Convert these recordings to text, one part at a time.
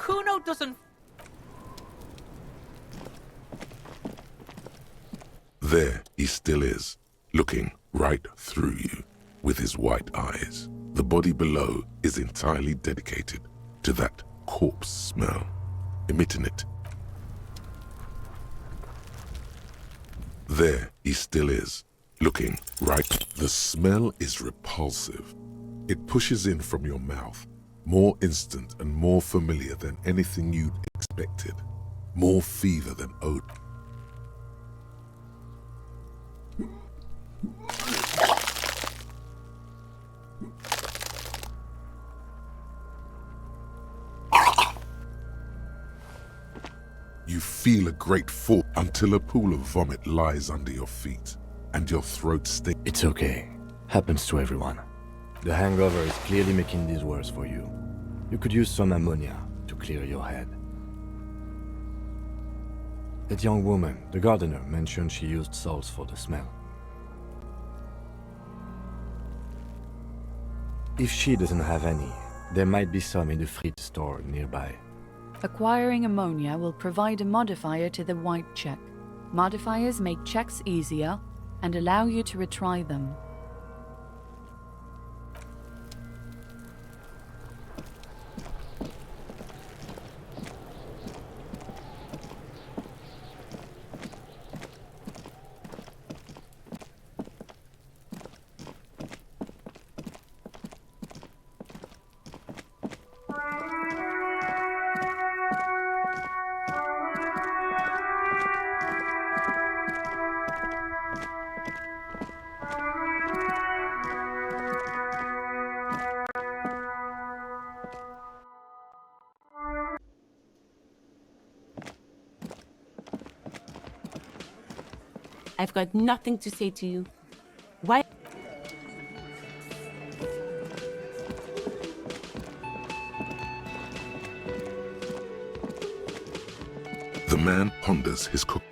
Kuno doesn't... There he still is, looking right through you with his white eyes. The body below is entirely dedicated to that corpse smell, emitting it. There he still is, looking right. The smell is repulsive. It pushes in from your mouth, more instant and more familiar than anything you'd expected, more fever than odor. You feel a great fall until a pool of vomit lies under your feet and your throat stinks. It's okay. Happens to everyone. The hangover is clearly making this worse for you. You could use some ammonia to clear your head. That young woman, the gardener, mentioned she used salts for the smell. If she doesn't have any, there might be some in the fridge store nearby. Acquiring ammonia will provide a modifier to the white check. Modifiers make checks easier and allow you to retry them. I've got nothing to say to you. Why? The man ponders his cook.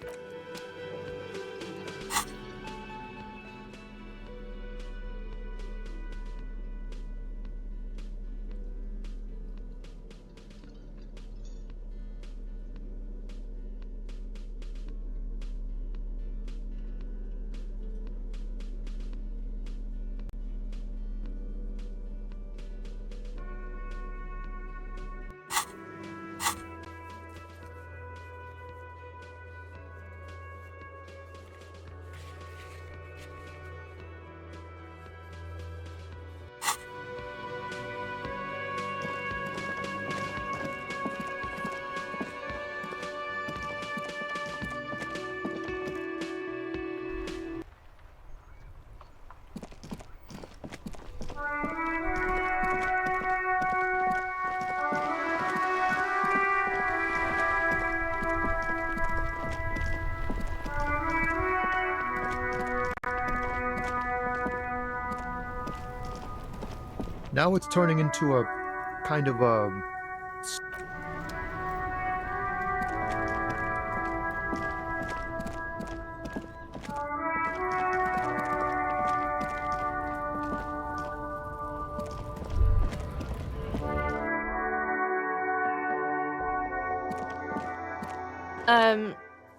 Now it's turning into a kind of a...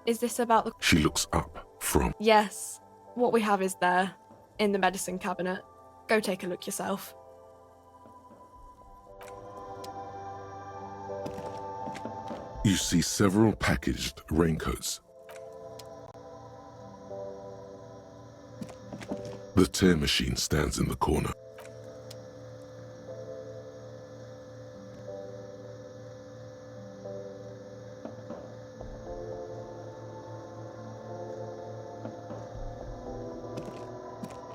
Is this about the... She looks up from... Yes. What we have is there, in the medicine cabinet. Go take a look yourself. You see several packaged raincoats. The tear machine stands in the corner.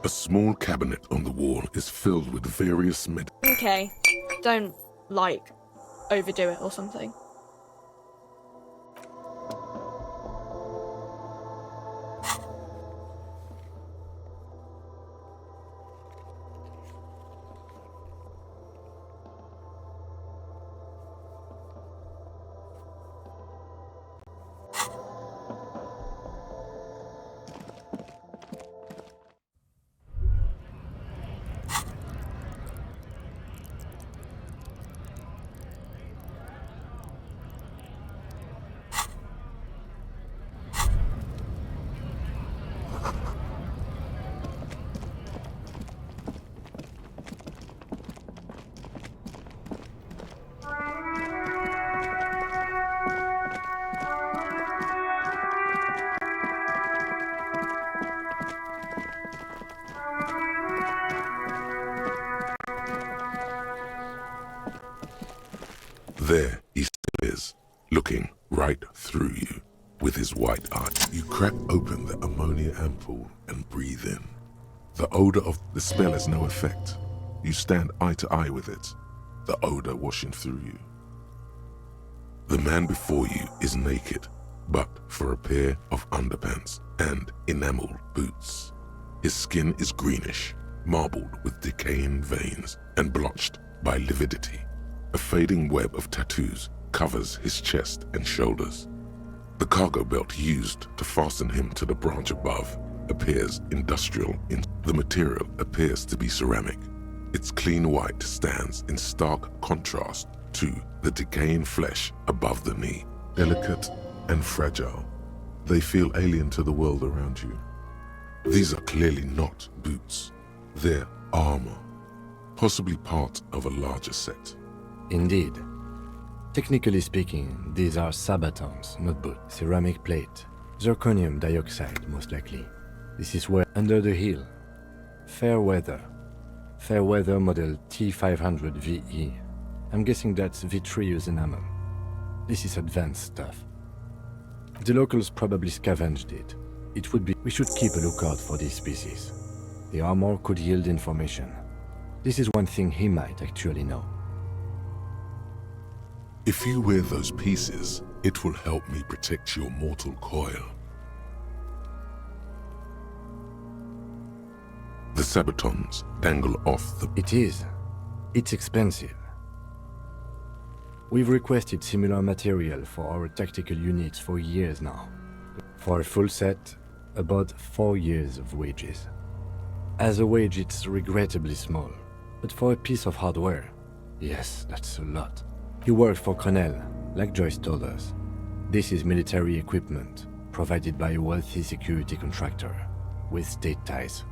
A small cabinet on the wall is filled with various Okay, don't, overdo it or something. There he still is, looking right through you with his white eye. You crack open the ammonia ampoule and breathe in. The odor of the spell has no effect. You stand eye to eye with it, the odor washing through you. The man before you is naked, but for a pair of underpants and enameled boots. His skin is greenish, marbled with decaying veins and blotched by lividity. A fading web of tattoos covers his chest and shoulders. The cargo belt used to fasten him to the branch above appears industrial. The material appears to be ceramic. Its clean white stands in stark contrast to the decaying flesh above the knee. Delicate and fragile, they feel alien to the world around you. These are clearly not boots. They're armor, possibly part of a larger set. Indeed. Technically speaking, these are sabatons, not boots. Ceramic plate. Zirconium dioxide, most likely. This is where, under the heel. Fair weather. Fair weather model T500 VE. I'm guessing that's vitreous enamel. This is advanced stuff. The locals probably scavenged it. We should keep a lookout for these species. The armor could yield information. This is one thing he might actually know. If you wear those pieces, it will help me protect your mortal coil. The sabatons dangle off the... It is. It's expensive. We've requested similar material for our tactical units for years now. For a full set, about 4 years of wages. As a wage, it's regrettably small. But for a piece of hardware, yes, that's a lot. He worked for Cronel, like Joyce told us. This is military equipment, provided by a wealthy security contractor, with state ties.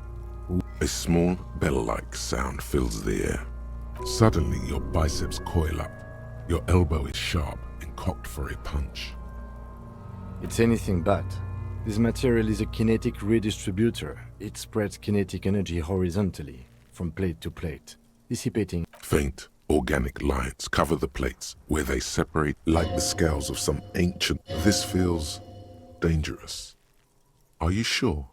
A small bell-like sound fills the air. Suddenly, your biceps coil up. Your elbow is sharp and cocked for a punch. It's anything but. This material is a kinetic redistributor. It spreads kinetic energy horizontally, from plate to plate, dissipating. Faint, organic lines cover the plates where they separate like the scales of some ancient... This feels dangerous. Are you sure?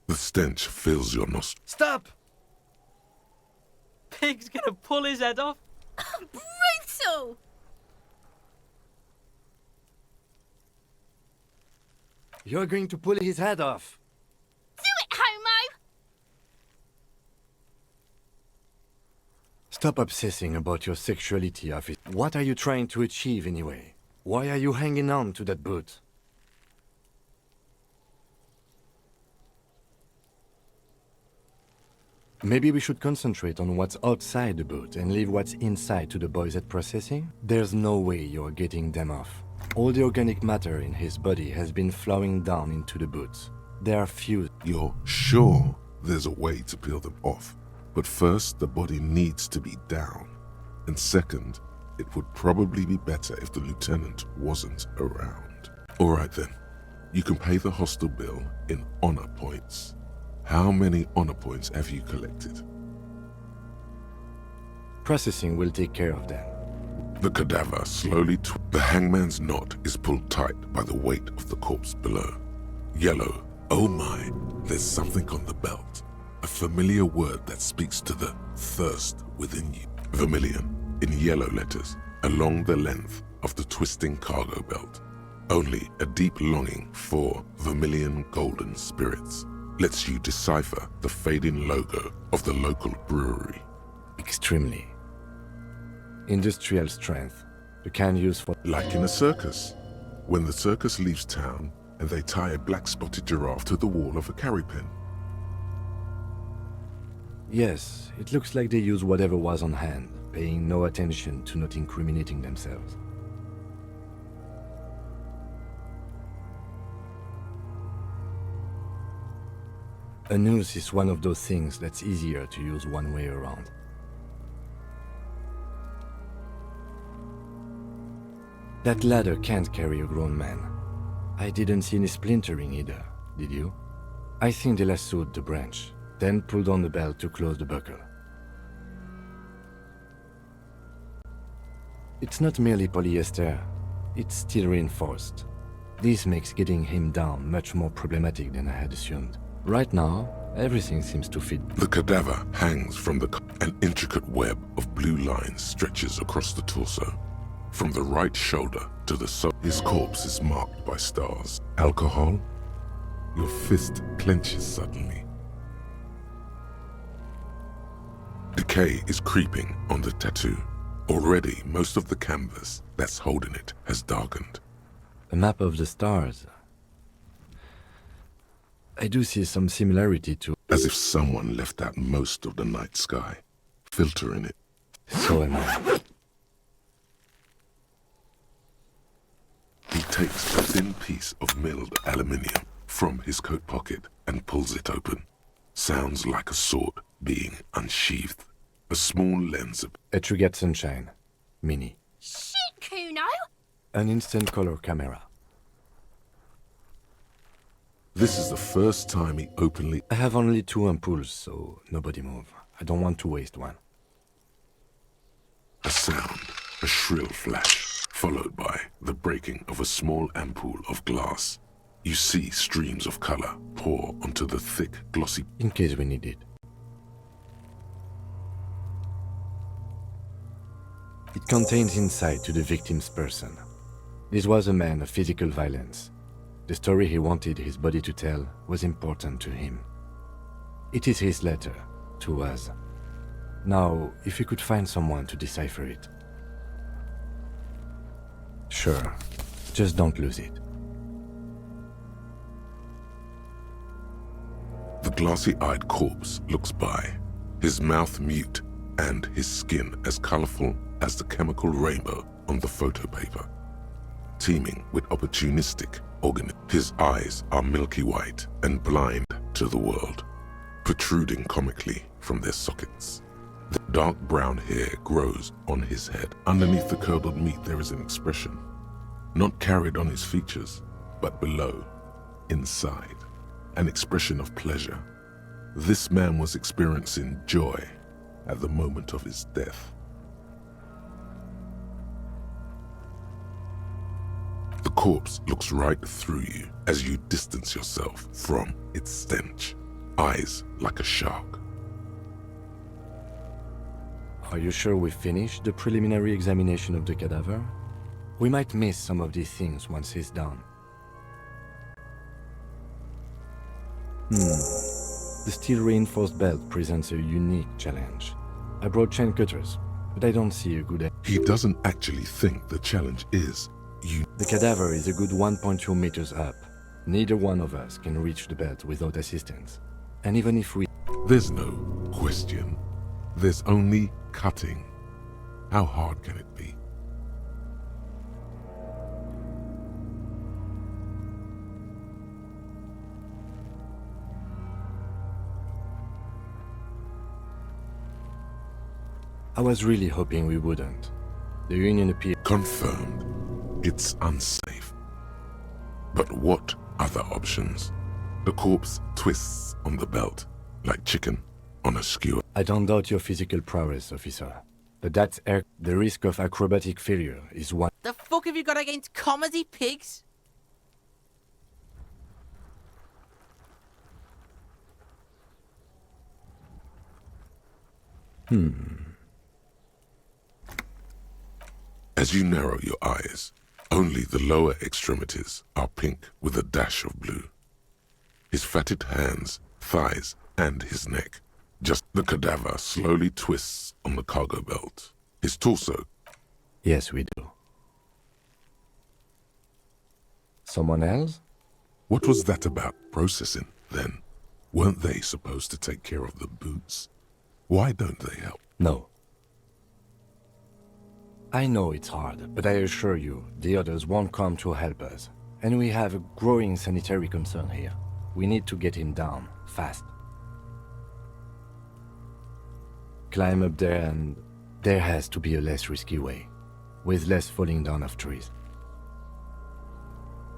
The stench fills your nostrils. Stop! Pig's gonna pull his head off. Brutal! You're going to pull his head off! Do it, homo! Stop obsessing about your sexuality, officer. What are you trying to achieve anyway? Why are you hanging on to that boot? Maybe we should concentrate on what's outside the boot and leave what's inside to the boys at processing? There's no way you're getting them off. All the organic matter in his body has been flowing down into the boots. They are fused. You're sure there's a way to peel them off. But first, the body needs to be down. And second, it would probably be better if the lieutenant wasn't around. All right then, you can pay the hostel bill in honor points. How many honor points have you collected? Processing will take care of them. The cadaver slowly the hangman's knot is pulled tight by the weight of the corpse below. Yellow, oh my, there's something on the belt. A familiar word that speaks to the thirst within you. Vermilion, in yellow letters, along the length of the twisting cargo belt. Only a deep longing for vermilion golden spirits lets you decipher the fading logo of the local brewery. Extremely. Industrial strength. You can use for... Like in a circus. When the circus leaves town and they tie a black-spotted giraffe to the wall of a carry pen. Yes, it looks like they use whatever was on hand, paying no attention to not incriminating themselves. A noose is one of those things that's easier to use one way around. That ladder can't carry a grown man. I didn't see any splintering either, did you? I think they lassoed the branch, then pulled on the belt to close the buckle. It's not merely polyester, it's steel reinforced. This makes getting him down much more problematic than I had assumed. Right now, everything seems to fit. The cadaver hangs from an intricate web of blue lines stretches across the torso. From the right shoulder to the his corpse is marked by stars. Alcohol? Your fist clenches suddenly. Decay is creeping on the tattoo. Already, most of the canvas that's holding it has darkened. A map of the stars. I do see some similarity to... As if someone left out most of the night sky, filtering it. So am I. He takes a thin piece of milled aluminium from his coat pocket and pulls it open. Sounds like a sword being unsheathed. A small lens of... A Trigger Sunshine. Mini. Shit, Kuno! An instant color camera. This is the first time he openly... I have only 2 ampoules, so nobody move. I don't want to waste one. A sound, a shrill flash, followed by the breaking of a small ampoule of glass. You see streams of color pour onto the thick, glossy... In case we need it. It contains insight to the victim's person. This was a man of physical violence. The story he wanted his body to tell was important to him. It is his letter to us. Now, if you could find someone to decipher it. Sure, just don't lose it. The glassy-eyed corpse looks by, his mouth mute and his skin as colorful as the chemical rainbow on the photo paper, teeming with opportunistic organisms. His eyes are milky white and blind to the world, protruding comically from their sockets. The dark brown hair grows on his head. Underneath the curdled meat there is an expression, not carried on his features, but below, inside, an expression of pleasure. This man was experiencing joy at the moment of his death. The corpse looks right through you as you distance yourself from its stench, eyes like a shark. Are you sure we finished the preliminary examination of the cadaver? We might miss some of these things once he's done. The steel-reinforced belt presents a unique challenge. I brought chain cutters, but I don't see a good... He doesn't actually think the challenge is you. The cadaver is a good 1.2 meters up. Neither one of us can reach the belt without assistance. And even if we... There's no question. There's only cutting. How hard can it be? I was really hoping we wouldn't. The Union appeared... Confirmed. It's unsafe. But what other options? The corpse twists on the belt, like chicken on a skewer. I don't doubt your physical prowess, officer. But that's the risk of acrobatic failure is one... The fuck have you got against comedy pigs? As you narrow your eyes, only the lower extremities are pink with a dash of blue. His fatted hands, thighs, and his neck. Just the cadaver slowly twists on the cargo belt. His torso. Yes, we do. Someone else? What was that about processing, then? Weren't they supposed to take care of the boots? Why don't they help? No. I know it's hard, but I assure you, the others won't come to help us. And we have a growing sanitary concern here. We need to get him down, fast. Climb up there and... There has to be a less risky way, with less falling down of trees.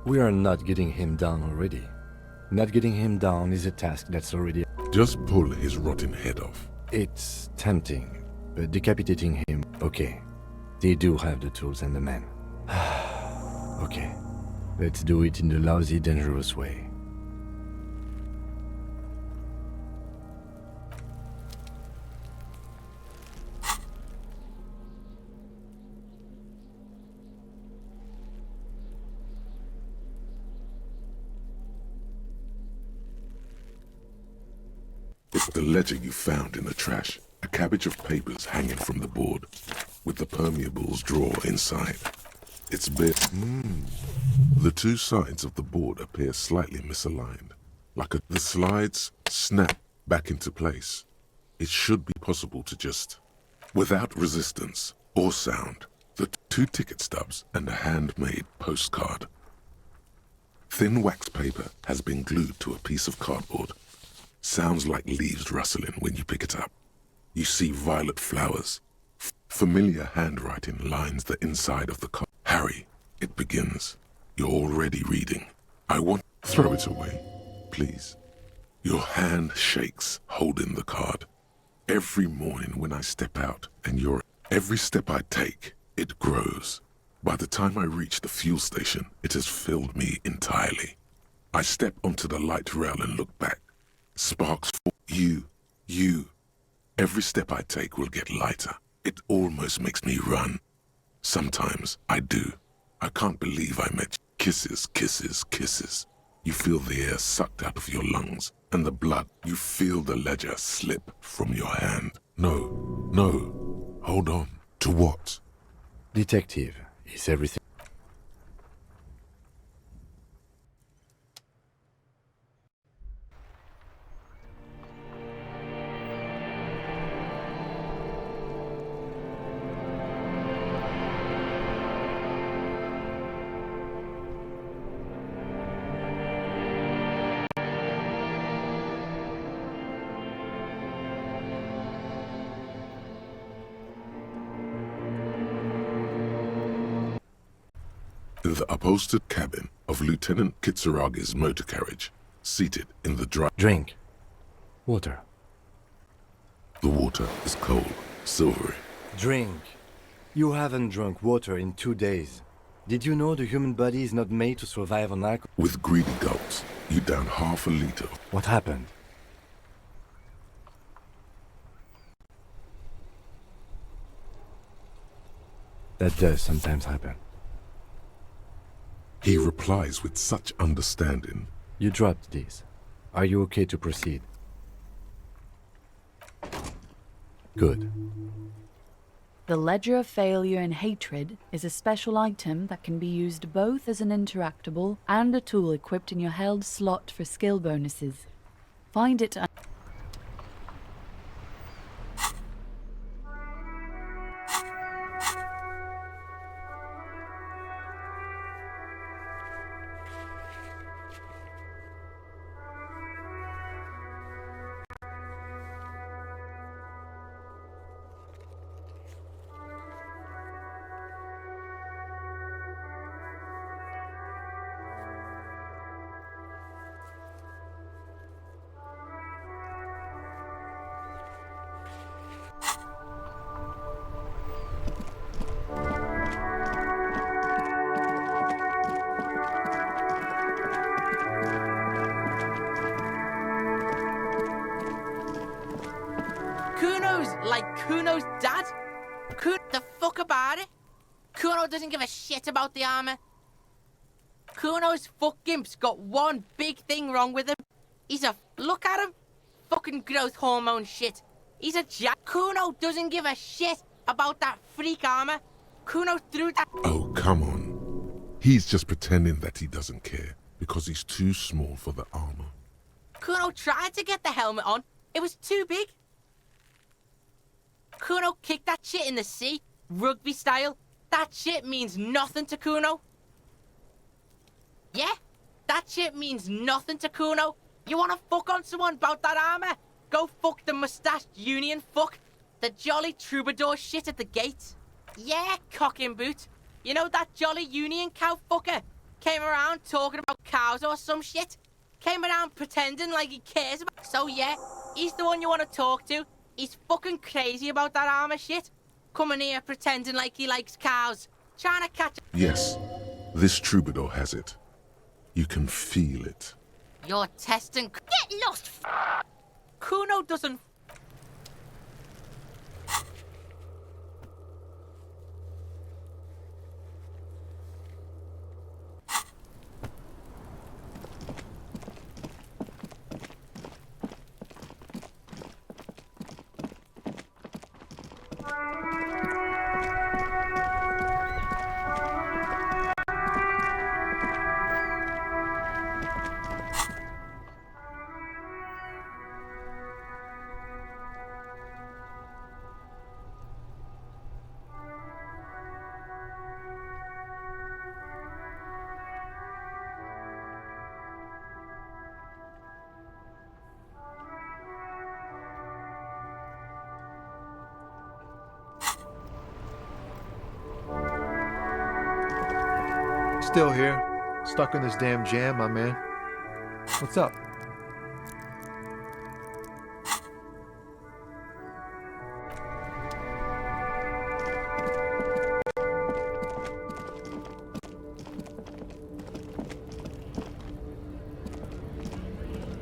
We are not getting him down already. Not getting him down is a task that's already... Just pull his rotten head off. It's tempting, but decapitating him, okay. They do have the tools and the men. Okay, let's do it in the lousy, dangerous way. It's the ledger you found in the trash. A cabbage of papers hanging from the board, with the permeables drawer inside. It's bare. The two sides of the board appear slightly misaligned, the slides snap back into place. It should be possible to just, without resistance or sound, the two ticket stubs and a handmade postcard. Thin wax paper has been glued to a piece of cardboard. Sounds like leaves rustling when you pick it up. You see violet flowers. Familiar handwriting lines the inside of the card. Harry, it begins. You're already reading. I want to throw it away, please. Your hand shakes, holding the card. Every morning when I step out and every step I take, it grows. By the time I reach the fuel station, it has filled me entirely. I step onto the light rail and look back. Sparks for you. Every step I take will get lighter. It almost makes me run. Sometimes I do. I can't believe I met you. Kisses, kisses, kisses. You feel the air sucked out of your lungs and the blood. You feel the ledger slip from your hand. No. Hold on. To what? Detective, is everything... In the upholstered cabin of Lieutenant Kitsuragi's motor carriage, seated in the dry... Drink. Water. The water is cold, silvery. Drink. You haven't drunk water in 2 days. Did you know the human body is not made to survive on alcohol? With greedy gulps, you down half a liter. What happened? That does sometimes happen. He replies with such understanding. You dropped these. Are you okay to proceed? Good. The Ledger of Failure and Hatred is a special item that can be used both as an interactable and a tool equipped in your held slot for skill bonuses. Find it... Kuno's dad? The fuck about it? Kuno doesn't give a shit about the armor. Kuno's fuck gimp's got one big thing wrong with him. Look at him. Fucking growth hormone shit. He's a jack. Kuno doesn't give a shit about that freak armor. Kuno threw that... Oh, come on. He's just pretending that he doesn't care because he's too small for the armor. Kuno tried to get the helmet on. It was too big. Kuno kicked that shit in the sea, rugby style. That shit means nothing to Kuno. Yeah, that shit means nothing to Kuno. You wanna fuck on someone about that armor? Go fuck the mustached union fuck. The jolly troubadour shit at the gate. Yeah, cock in boot. You know that jolly union cow fucker? Came around talking about cows or some shit. Came around pretending like he cares about... So yeah, he's the one you wanna talk to. He's fucking crazy about that armor shit. coming here pretending like he likes cows, trying to catch... Yes, this troubadour has it. You can feel it. You're testing... Get lost, Kuno doesn't... Still here. Stuck in this damn jam, my man. What's up?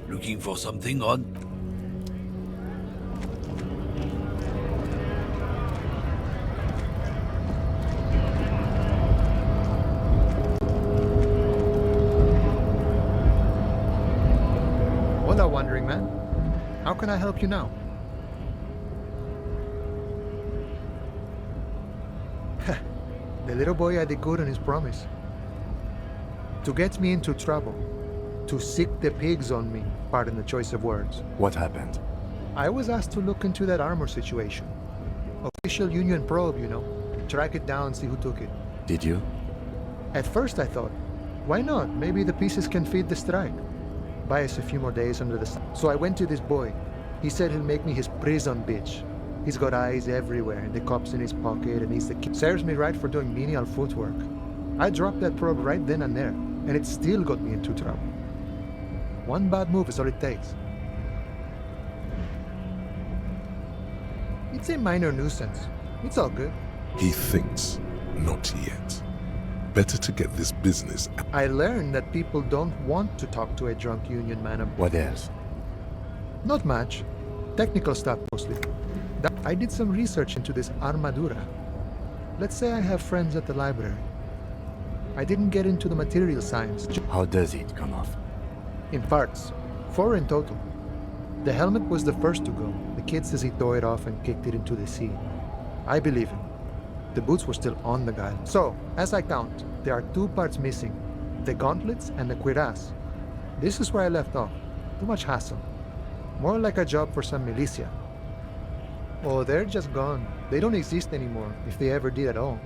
Looking for something on? Hola, wandering man. How can I help you now? The little boy had it good on his promise. To get me into trouble. To sick the pigs on me, pardon the choice of words. What happened? I was asked to look into that armor situation. Official Union probe, you know. Track it down, see who took it. Did you? At first I thought, why not? Maybe the pieces can feed the strike. Buy us a few more days under the sun. So I went to this boy. He said he'll make me his prison bitch. He's got eyes everywhere, the cops in his pocket, and he's the kid. Serves me right for doing menial footwork. I dropped that probe right then and there, and it still got me into trouble. One bad move is all it takes. It's a minor nuisance. It's all good. He thinks, not yet. Better to get this business. I learned that people don't want to talk to a drunk union man. What else? Not much. Technical stuff mostly. I did some research into this armadura. Let's say I have friends at the library. I didn't get into the material science. How does it come off? In parts. 4 in total. The helmet was the first to go. The kid says he tore it off and kicked it into the sea. I believe him. The boots were still on the guy. So, as I count, there are 2 parts missing. The gauntlets and the cuirass. This is where I left off. Too much hassle. More like a job for some militia. Oh, they're just gone. They don't exist anymore, if they ever did at all.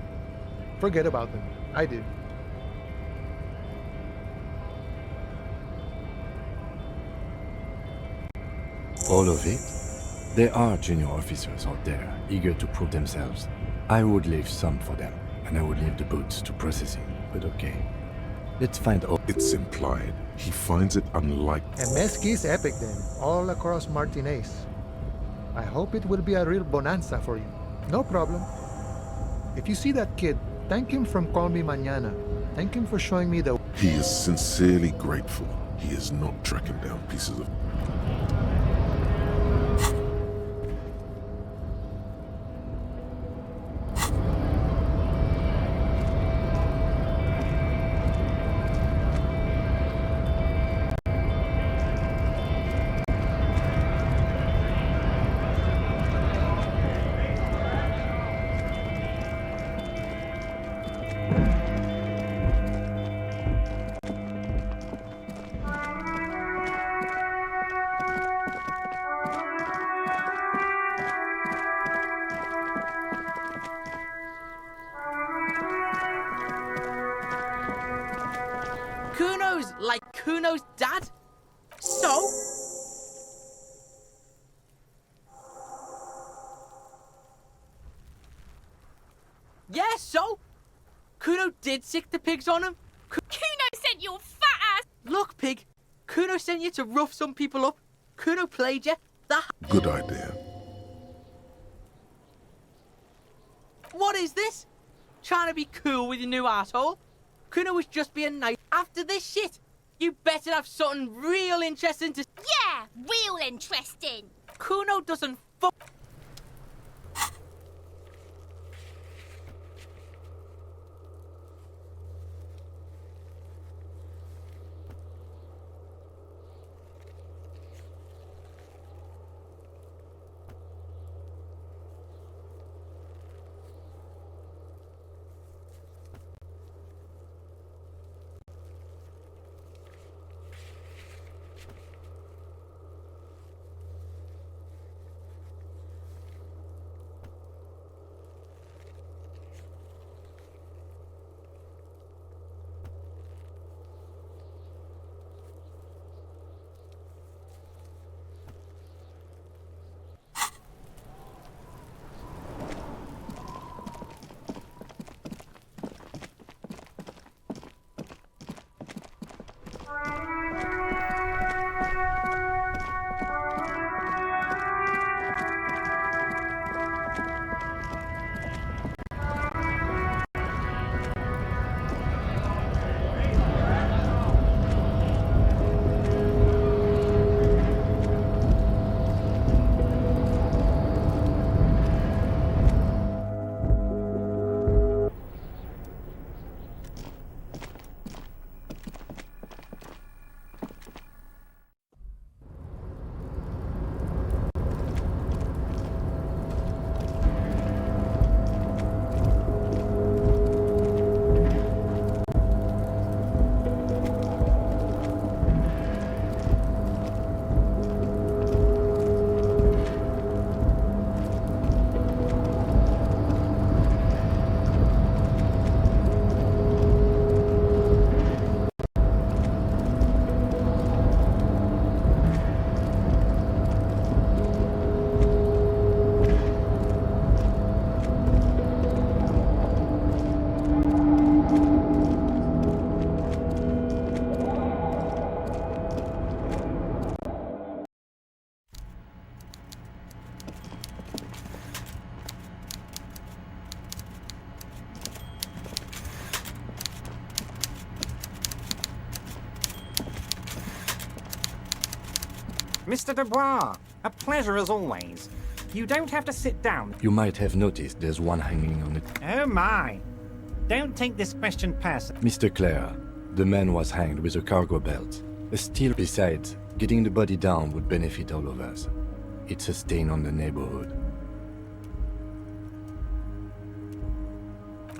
Forget about them. I did. All of it? There are junior officers out there, eager to prove themselves. I would leave some for them, and I would leave the boots to processing, but okay. Let's find all... It's implied. He finds it unlikely. A mesqui's epic then, all across Martinez. I hope it will be a real bonanza for you. No problem. If you see that kid, thank him from Call Me Mañana. Thank him for showing me the... He is sincerely grateful. He is not tracking down pieces of... Kuno's like Kuno's dad? So? Yeah, so? Kuno did sick the pigs on him. Kuno sent your fat ass. Look, pig. Kuno sent you to rough some people up. Kuno played you. That... Good idea. What is this? Trying to be cool with your new asshole? Kuno was just being nice after this shit. You better have something real interesting to... Yeah, real interesting. Kuno doesn't fuck... Mr. Dubois, a pleasure as always. You don't have to sit down. You might have noticed there's one hanging on it. Oh my. Don't take this question personally. Mr. Clare, the man was hanged with a cargo belt. A steel. Besides, getting the body down would benefit all of us. It's a stain on the neighborhood.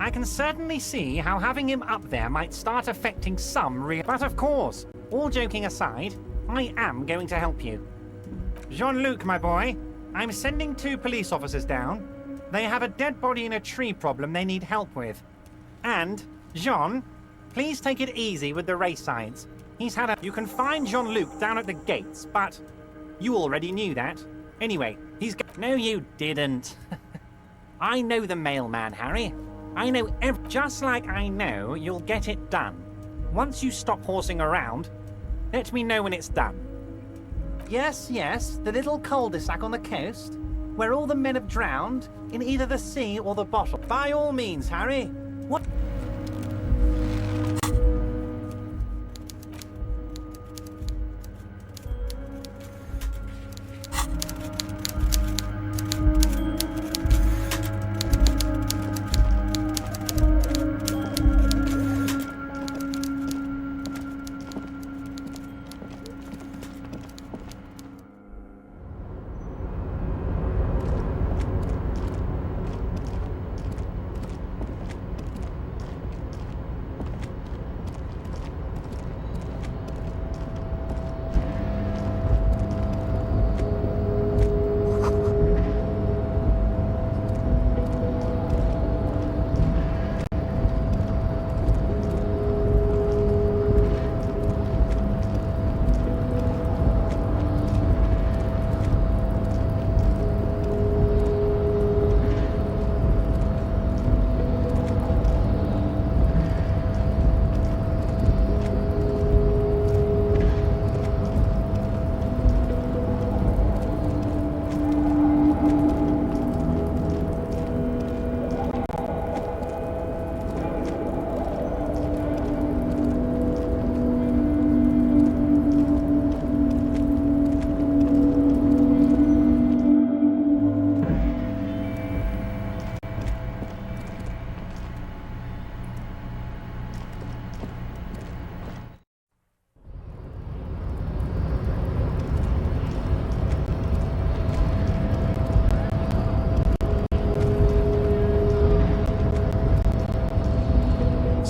I can certainly see how having him up there might start affecting some real... But of course, all joking aside, I am going to help you. Jean-Luc, my boy, I'm sending 2 police officers down. They have a dead body in a tree problem they need help with. And, Jean, please take it easy with the race science. He's had a... You can find Jean-Luc down at the gates, but you already knew that. Anyway, he's... No, you didn't. I know the mailman, Harry. I know just like I know you'll get it done. Once you stop horsing around, let me know when it's done. Yes, the little cul-de-sac on the coast, where all the men have drowned in either the sea or the bottle. By all means, Harry. What?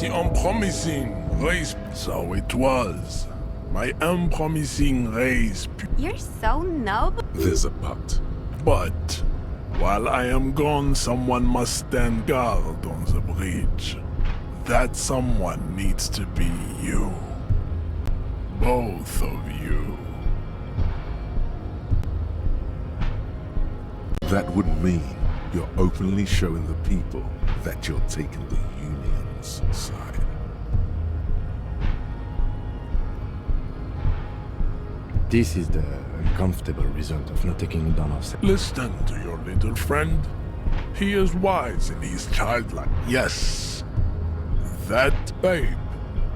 the unpromising race. So it was. My unpromising race. You're so noble. There's a but. But, while I am gone, someone must stand guard on the bridge. That someone needs to be you. Both of you. That would mean you're openly showing the people that you're taking the Union's side. This is the uncomfortable result of not taking it down ourselves. Listen to your little friend. He is wise and he's childlike. Yes, that babe.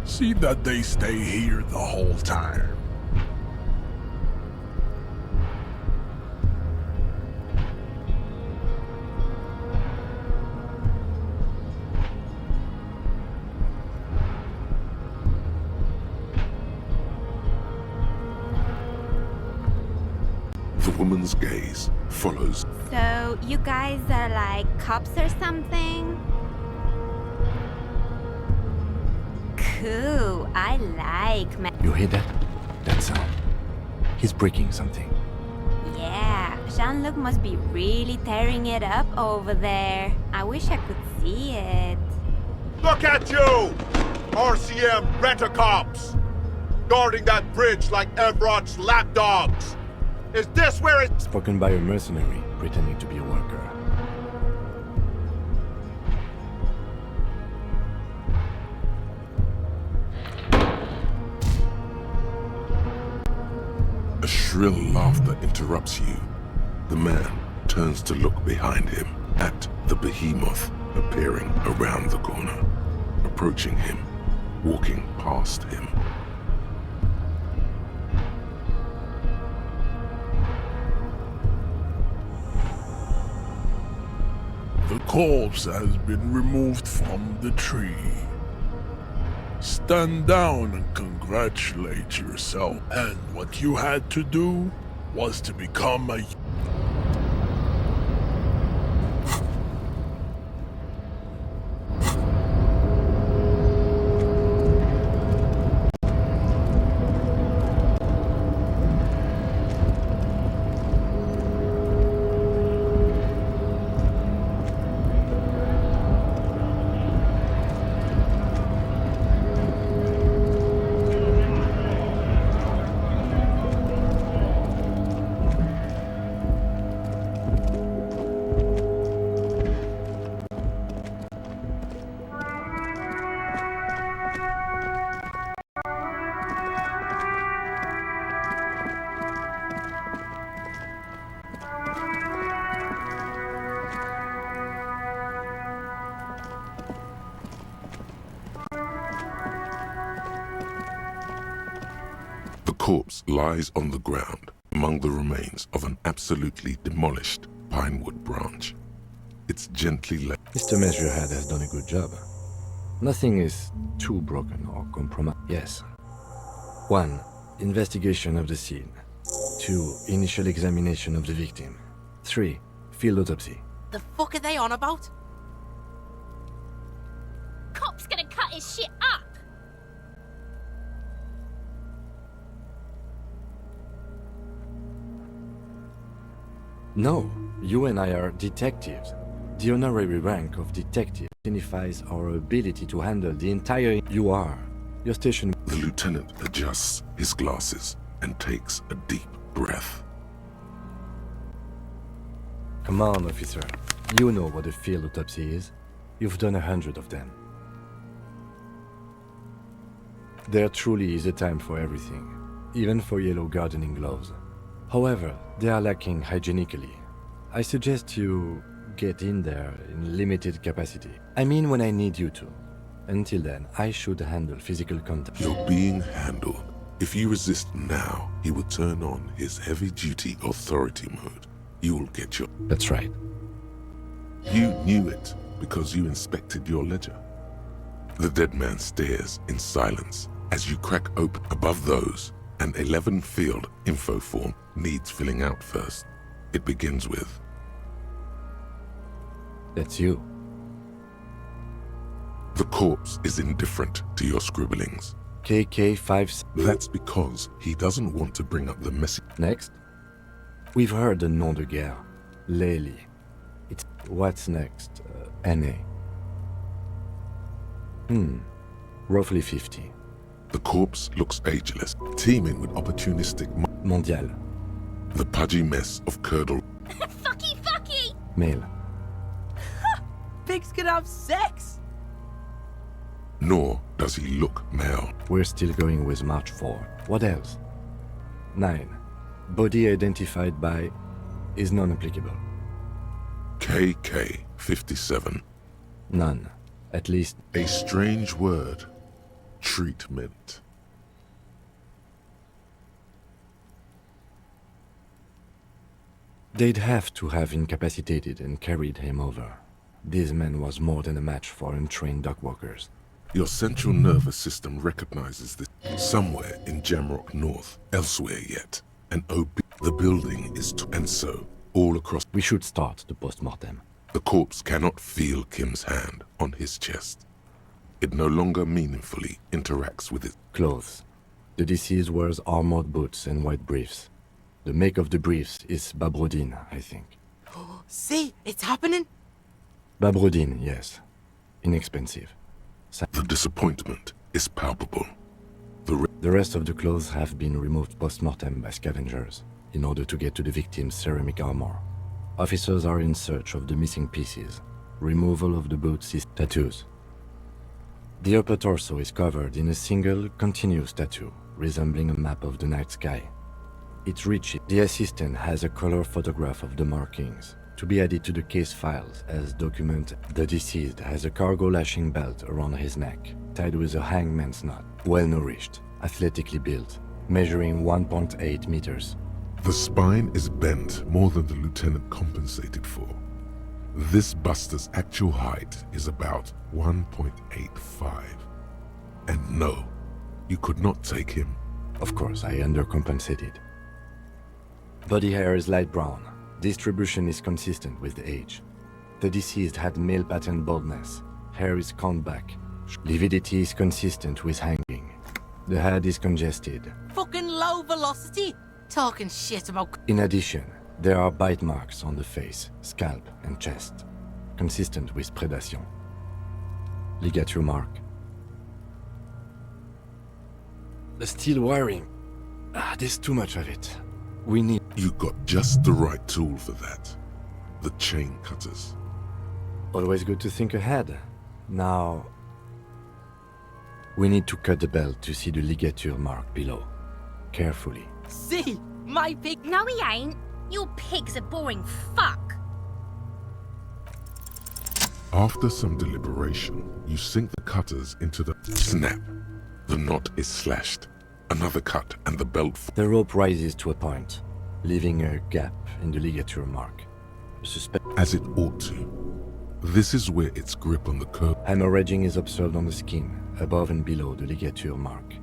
See that they stay here the whole time. The woman's gaze follows. So, you guys are like cops or something? Cool, I like You hear that? That sound. He's breaking something. Yeah, Jean-Luc must be really tearing it up over there. I wish I could see it. Look at you! RCM rent-a-cops! Guarding that bridge like Everott's lapdogs! Is this where it— Spoken by a mercenary pretending to be a worker. A shrill laughter interrupts you. The man turns to look behind him at the behemoth appearing around the corner, approaching him, walking past him. The corpse has been removed from the tree. Stand down and congratulate yourself. And what you had to do was to become a... The corpse lies on the ground among the remains of an absolutely demolished pinewood branch. It's gently laid. Mr. Measurehead has done a good job. Nothing is too broken or compromised. Yes. 1. Investigation of the scene. 2. Initial examination of the victim. 3. Field autopsy. The fuck are they on about? Cop's gonna cut his shit up! No, you and I are detectives. The honorary rank of detective signifies our ability to handle the entire... You are. Your station... The lieutenant adjusts his glasses and takes a deep breath. Come on, officer. You know what a field autopsy is. You've done 100 of them. There truly is a time for everything, even for yellow gardening gloves. However, they are lacking hygienically. I suggest you get in there in limited capacity. I mean when I need you to. Until then, I should handle physical contact. You're being handled. If you resist now, he will turn on his heavy-duty authority mode. You will get your... That's right. You knew it because you inspected your ledger. The dead man stares in silence as you crack open. Above those, an 11-field info form needs filling out first. It begins with... That's you. The corpse is indifferent to your scribblings. KK5. That's because he doesn't want to bring up the message. Next. We've heard the nom de guerre. Lely. It's what's next? NA. Roughly 50. The corpse looks ageless, teeming with opportunistic Mondial. The pudgy mess of curdle. Fucky! Male. Pigs can have sex! Nor does he look male. We're still going with March 4. What else? 9. Body identified by is non-applicable. KK57. None. At least A strange word. Treatment. they'd have to have incapacitated and carried him over. This man was more than a match for untrained dogwalkers. Your central nervous system recognizes this somewhere in Jamrock North, elsewhere yet. An the building is and so, all across. We should start the post-mortem. The corpse cannot feel Kim's hand on his chest. It no longer meaningfully interacts with its clothes. The deceased wears armored boots and white briefs. The make of the briefs is Babrodine, I think. See, it's happening. Babrodine, yes. Inexpensive. The disappointment is palpable. The rest of the clothes have been removed post-mortem by scavengers in order to get to the victim's ceramic armor. Officers are in search of the missing pieces. Removal of the boots is tattoos. The upper torso is covered in a single, continuous tattoo, resembling a map of the night sky. It reaches. The assistant has a color photograph of the markings, to be added to the case files as document. The deceased has a cargo lashing belt around his neck, tied with a hangman's knot, well-nourished, athletically built, measuring 1.8 meters. The spine is bent more than the lieutenant compensated for. This buster's actual height is about 1.85. And no, you could not take him. Of course, I undercompensated. Body hair is light brown. Distribution is consistent with the age. The deceased had male pattern baldness. Hair is combed back. Lividity is consistent with hanging. The head is congested. Fucking low velocity. Talking shit about. In addition, there are bite marks on the face, scalp, and chest, consistent with predation. Ligature mark. The steel wiring. There's too much of it. We need. You got just the right tool for that. The chain cutters. Always good to think ahead. Now, we need to cut the belt to see the ligature mark below. Carefully. See, my pig. No, he ain't. Your pig's a boring fuck. After some deliberation, you sink the cutters into the snap. The knot is slashed. Another cut and the belt. The rope rises to a point, leaving a gap in the ligature mark. As it ought to. This is where its grip on the curve. Hemorrhaging is observed on the skin, above and below the ligature mark.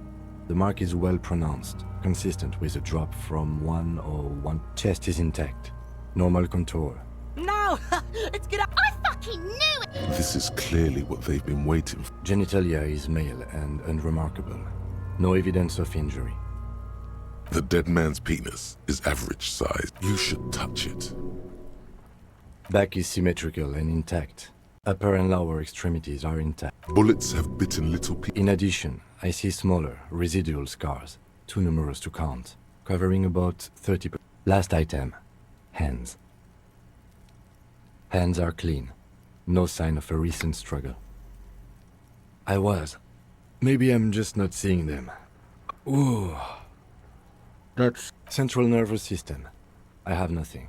The mark is well pronounced, consistent with a drop from 101. Chest is intact. Normal contour. No! It's gonna. I fucking knew it! This is clearly what they've been waiting for. Genitalia is male and unremarkable. No evidence of injury. The dead man's penis is average size. You should touch it. Back is symmetrical and intact. Upper and lower extremities are intact. Bullets have bitten little people. In addition, I see smaller, residual scars, too numerous to count, covering about 30%. Last item. Hands. Hands are clean. No sign of a recent struggle. Maybe I'm just not seeing them. Ooh. That's central nervous system. I have nothing.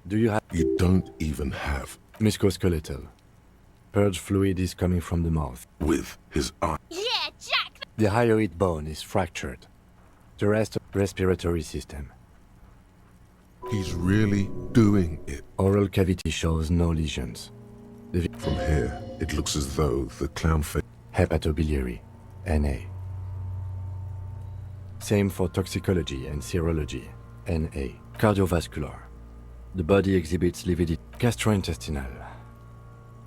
Do you have? You don't even have. Musculoskeletal. Purge fluid is coming from the mouth. With his eye. Yeah, Jack! The hyoid bone is fractured. The rest of respiratory system. He's really doing it. Oral cavity shows no lesions. From here, it looks as though the clown face. Hepatobiliary. NA. Same for toxicology and serology. NA. Cardiovascular. The body exhibits lividity. Gastrointestinal.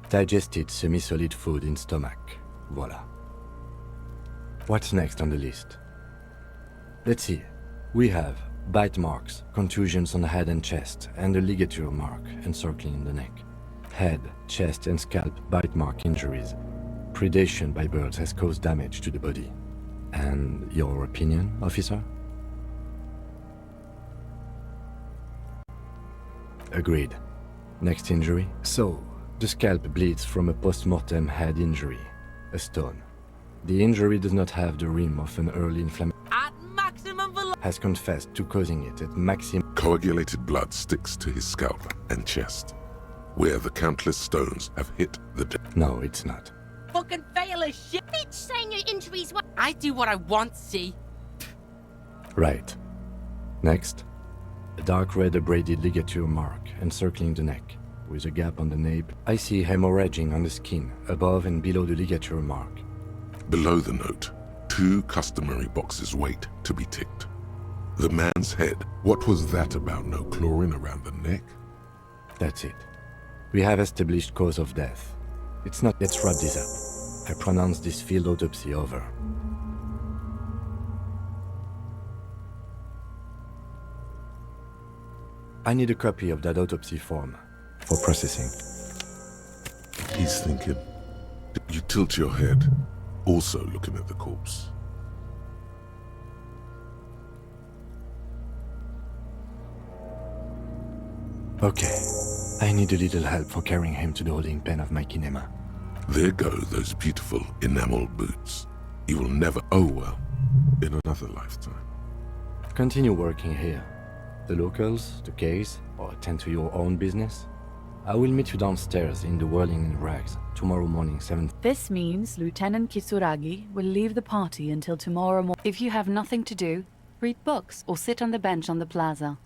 Digested semi-solid food in stomach. Voila. What's next on the list? Let's see. We have bite marks, contusions on the head and chest, and a ligature mark encircling the neck. Head, chest, and scalp bite mark injuries. Predation by birds has caused damage to the body. And your opinion, officer? Agreed. Next injury? So, the scalp bleeds from a post-mortem head injury, a stone. The injury does not have the rim of an early inflammation. At maximum velocity. Has confessed to causing it at maximum. Coagulated blood sticks to his scalp and chest, where the countless stones have hit the No, it's not. Fucking fail as shit. Bitch saying your injuries were. I do what I want, see? Right. Next. A dark red abraded ligature mark encircling the neck, with a gap on the nape. I see hemorrhaging on the skin, above and below the ligature mark. Below the note, 2 customary boxes wait to be ticked. The man's head, what was that about no clawing around the neck? That's it. We have established cause of death. It's not. Let's wrap this up. I pronounce this field autopsy over. I need a copy of that autopsy form for processing. He's thinking. You tilt your head, also looking at the corpse. Okay. I need a little help for carrying him to the holding pen of my kinema. There go those beautiful enamel boots. You will never. Oh well, in another lifetime. Continue working here. The locals, the case, or attend to your own business. I will meet you downstairs in the Whirling in Rags tomorrow morning 7. This means Lieutenant Kisuragi will leave the party until tomorrow morning. If you have nothing to do, read books or sit on the bench on the plaza.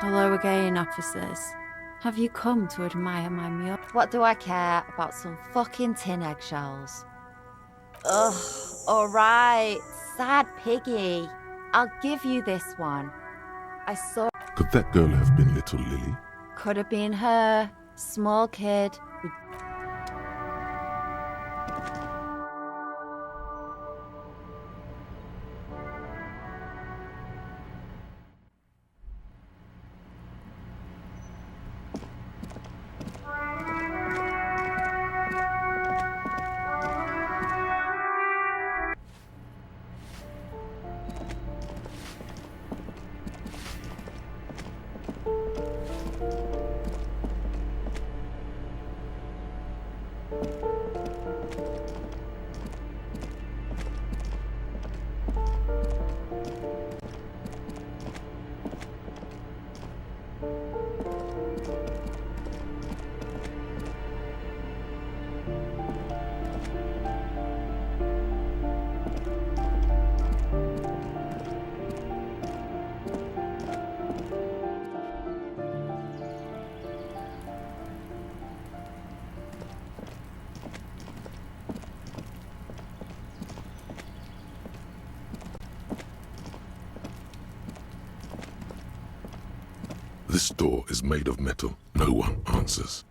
Hello again, officers. Have you come to admire my mural? What do I care about some fucking tin eggshells? Ugh, alright, sad piggy. I'll give you this one. I saw. Could that girl have been little Lily? Could have been her. Small kid. This door is made of metal. No one answers.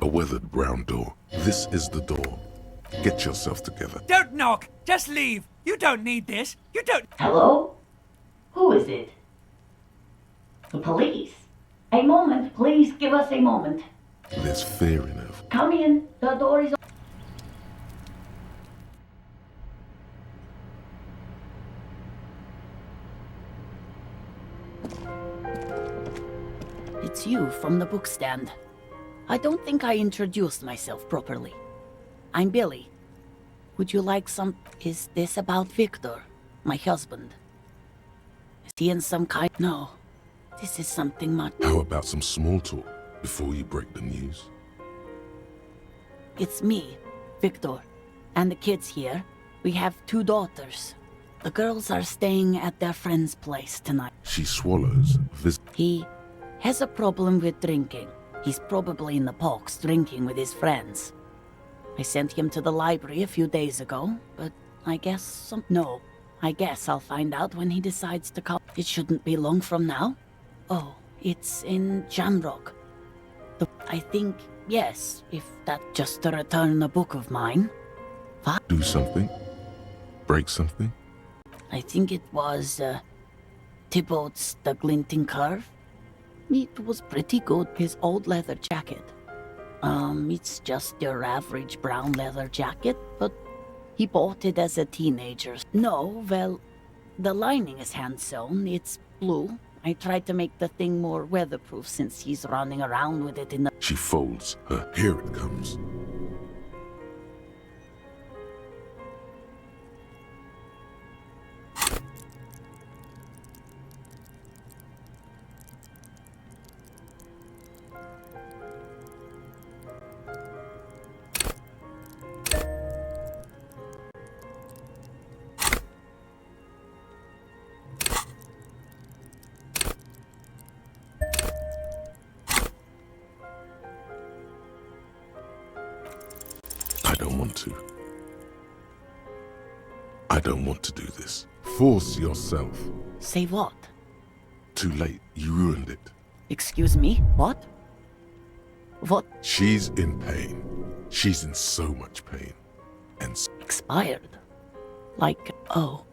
A weathered brown door. This is the door. Get yourself together. Don't knock! Just leave! You don't need this! You don't— Hello? Who is it? The police. A moment, please give us a moment. There's fear in her. Come in, the door is open. It's you from the bookstand. I don't think I introduced myself properly. I'm Billy. Would you like some— Is this about Victor, my husband? Is he in some kind— No. This is something much— How about some small talk before you break the news? It's me, Victor, and the kids here. We have 2 daughters. The girls are staying at their friend's place tonight. She swallows. He has a problem with drinking. He's probably in the parks drinking with his friends. I sent him to the library a few days ago, but I guess No. I guess I'll find out when he decides to come. It shouldn't be long from now. Oh, it's in Jamrock. I think, yes, if that— Just to return a book of mine. Do something? Break something? I think it was, Thibault's The Glinting Curve. It was pretty good. His old leather jacket. It's just your average brown leather jacket, but he bought it as a teenager. No, well, the lining is hand-sewn. It's blue. I tried to make the thing more weatherproof since he's running around with it in the— She folds her. Here it comes. I don't want to do this. Force yourself. Say what? Too late. You ruined it. Excuse me? What? What? She's in pain. She's in so much pain. And Expired? Like, oh.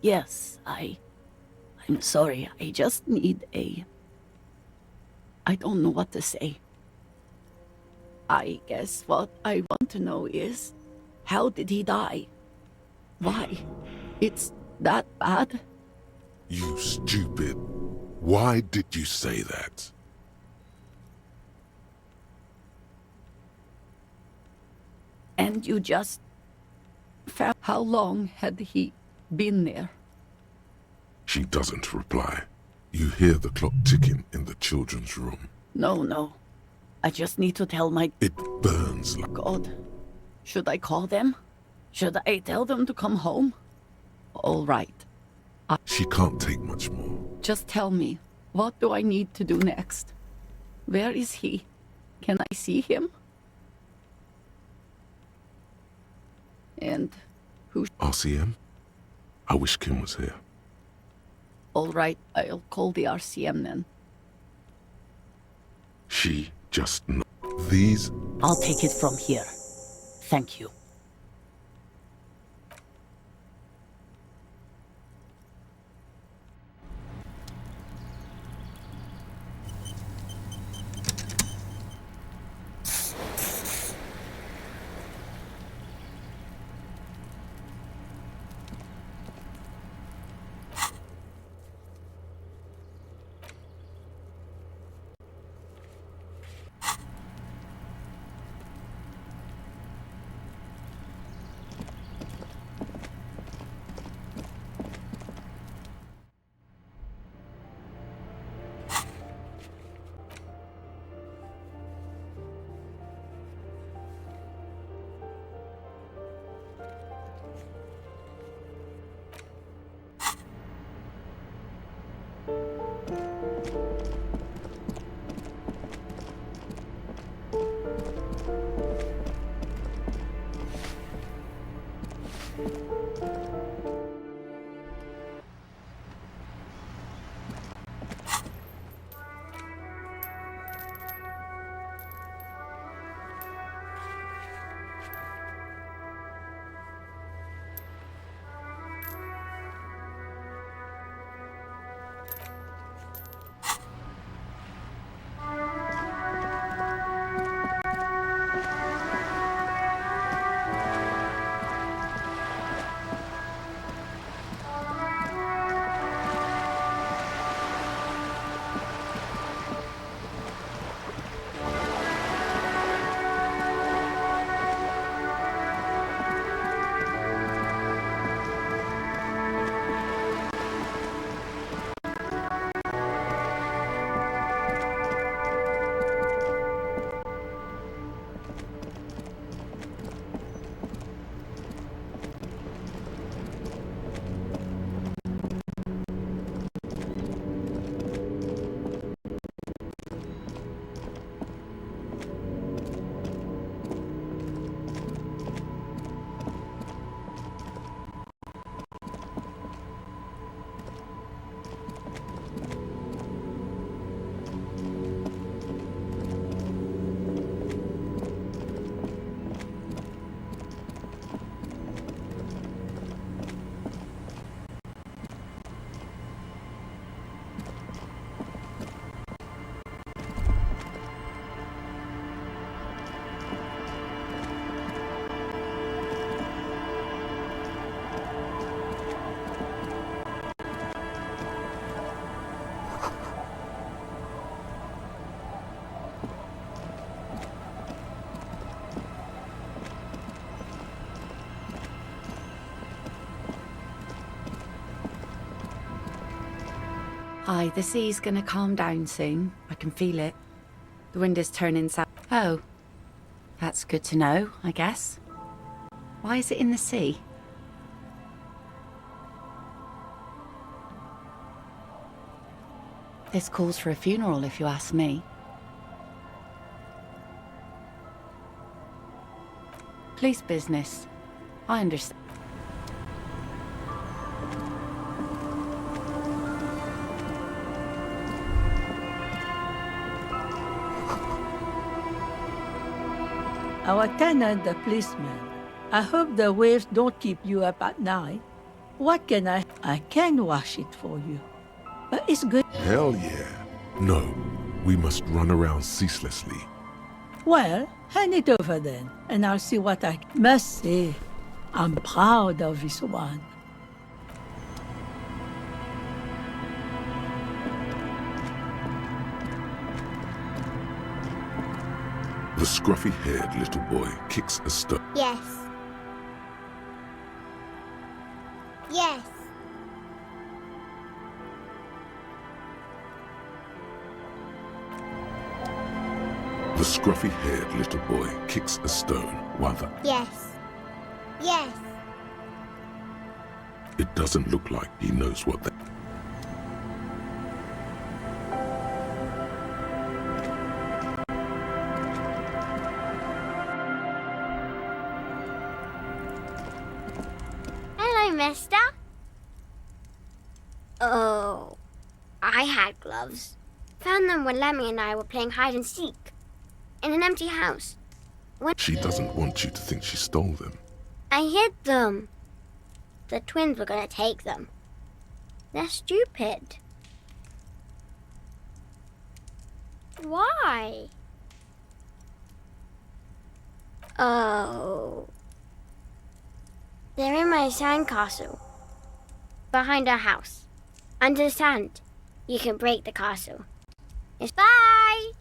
Yes, I'm sorry. I just need a— I don't know what to say. I guess what I want to know is, how did he die? Why? It's that bad? You stupid. Why did you say that? And you just found— How long had he been there? She doesn't reply. You hear the clock ticking in the children's room. No. I just need to tell my— It burns like— God. Should I call them? Should I tell them to come home? All right. She can't take much more. Just tell me, what do I need to do next? Where is he? Can I see him? And who— RCM? I wish Kim was here. All right, I'll call the RCM then. She just— These— I'll take it from here. Thank you. Hi, the sea's gonna calm down soon. I can feel it. The wind is turning south. Oh, that's good to know, I guess. Why is it in the sea? This calls for a funeral, if you ask me. Police business. I understand. Our tenant, the policeman. I hope the waves don't keep you up at night. What can I can wash it for you. But it's good. Hell yeah. No, we must run around ceaselessly. Well, hand it over then, and I'll see what I must say. I'm proud of this one. The scruffy-haired little boy kicks a stone. Yes. Yes. The scruffy-haired little boy kicks a stone while the... Yes. Yes. It doesn't look like he knows what that... Hello, mister. Oh, I had gloves. Found them when Lemmy and I were playing hide and seek in an empty house. She doesn't want you to think she stole them. I hid them. The twins were gonna take them. They're stupid. Why? Oh. They're in my sandcastle. Behind our house. Under the sand. You can break the castle. It's bye!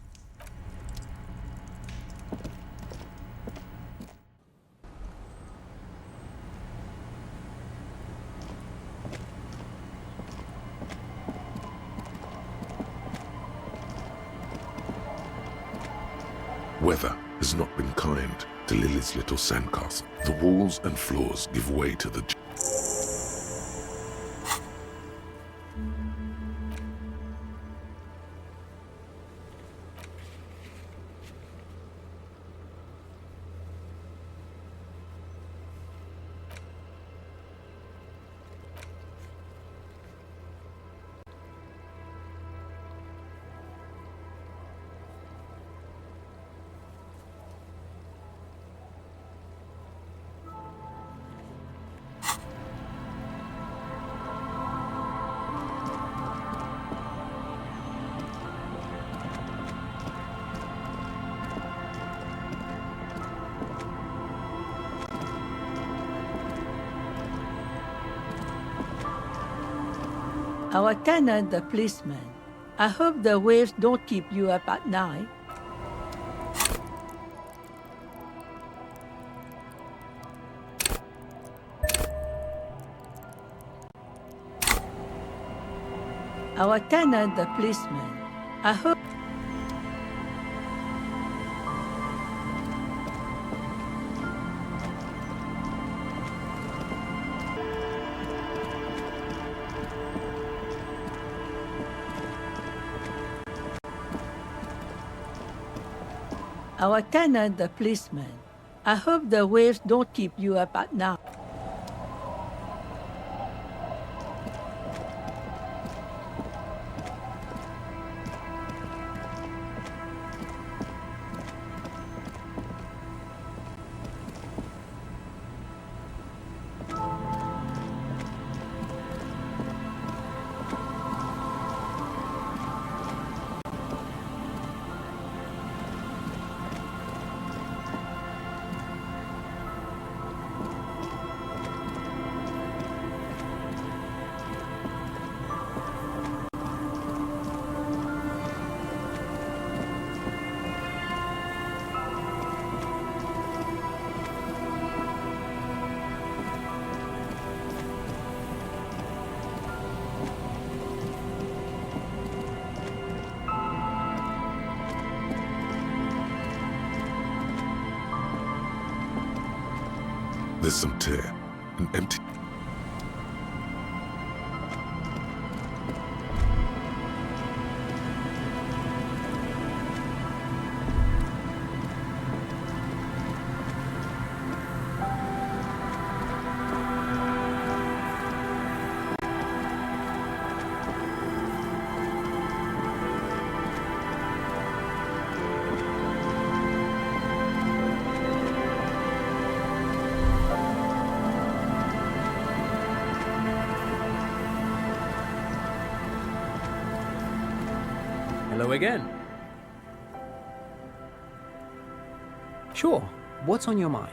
Weather has not been kind to Lily's little sandcastle. The walls and floors give way to the... Our tenant, the policeman. I hope the waves don't keep you up at night. Our tenant, the policeman. I hope... Our tenant, the policeman. I hope the waves don't keep you up at night. There's some tear, an empty... Hello again. Sure, what's on your mind?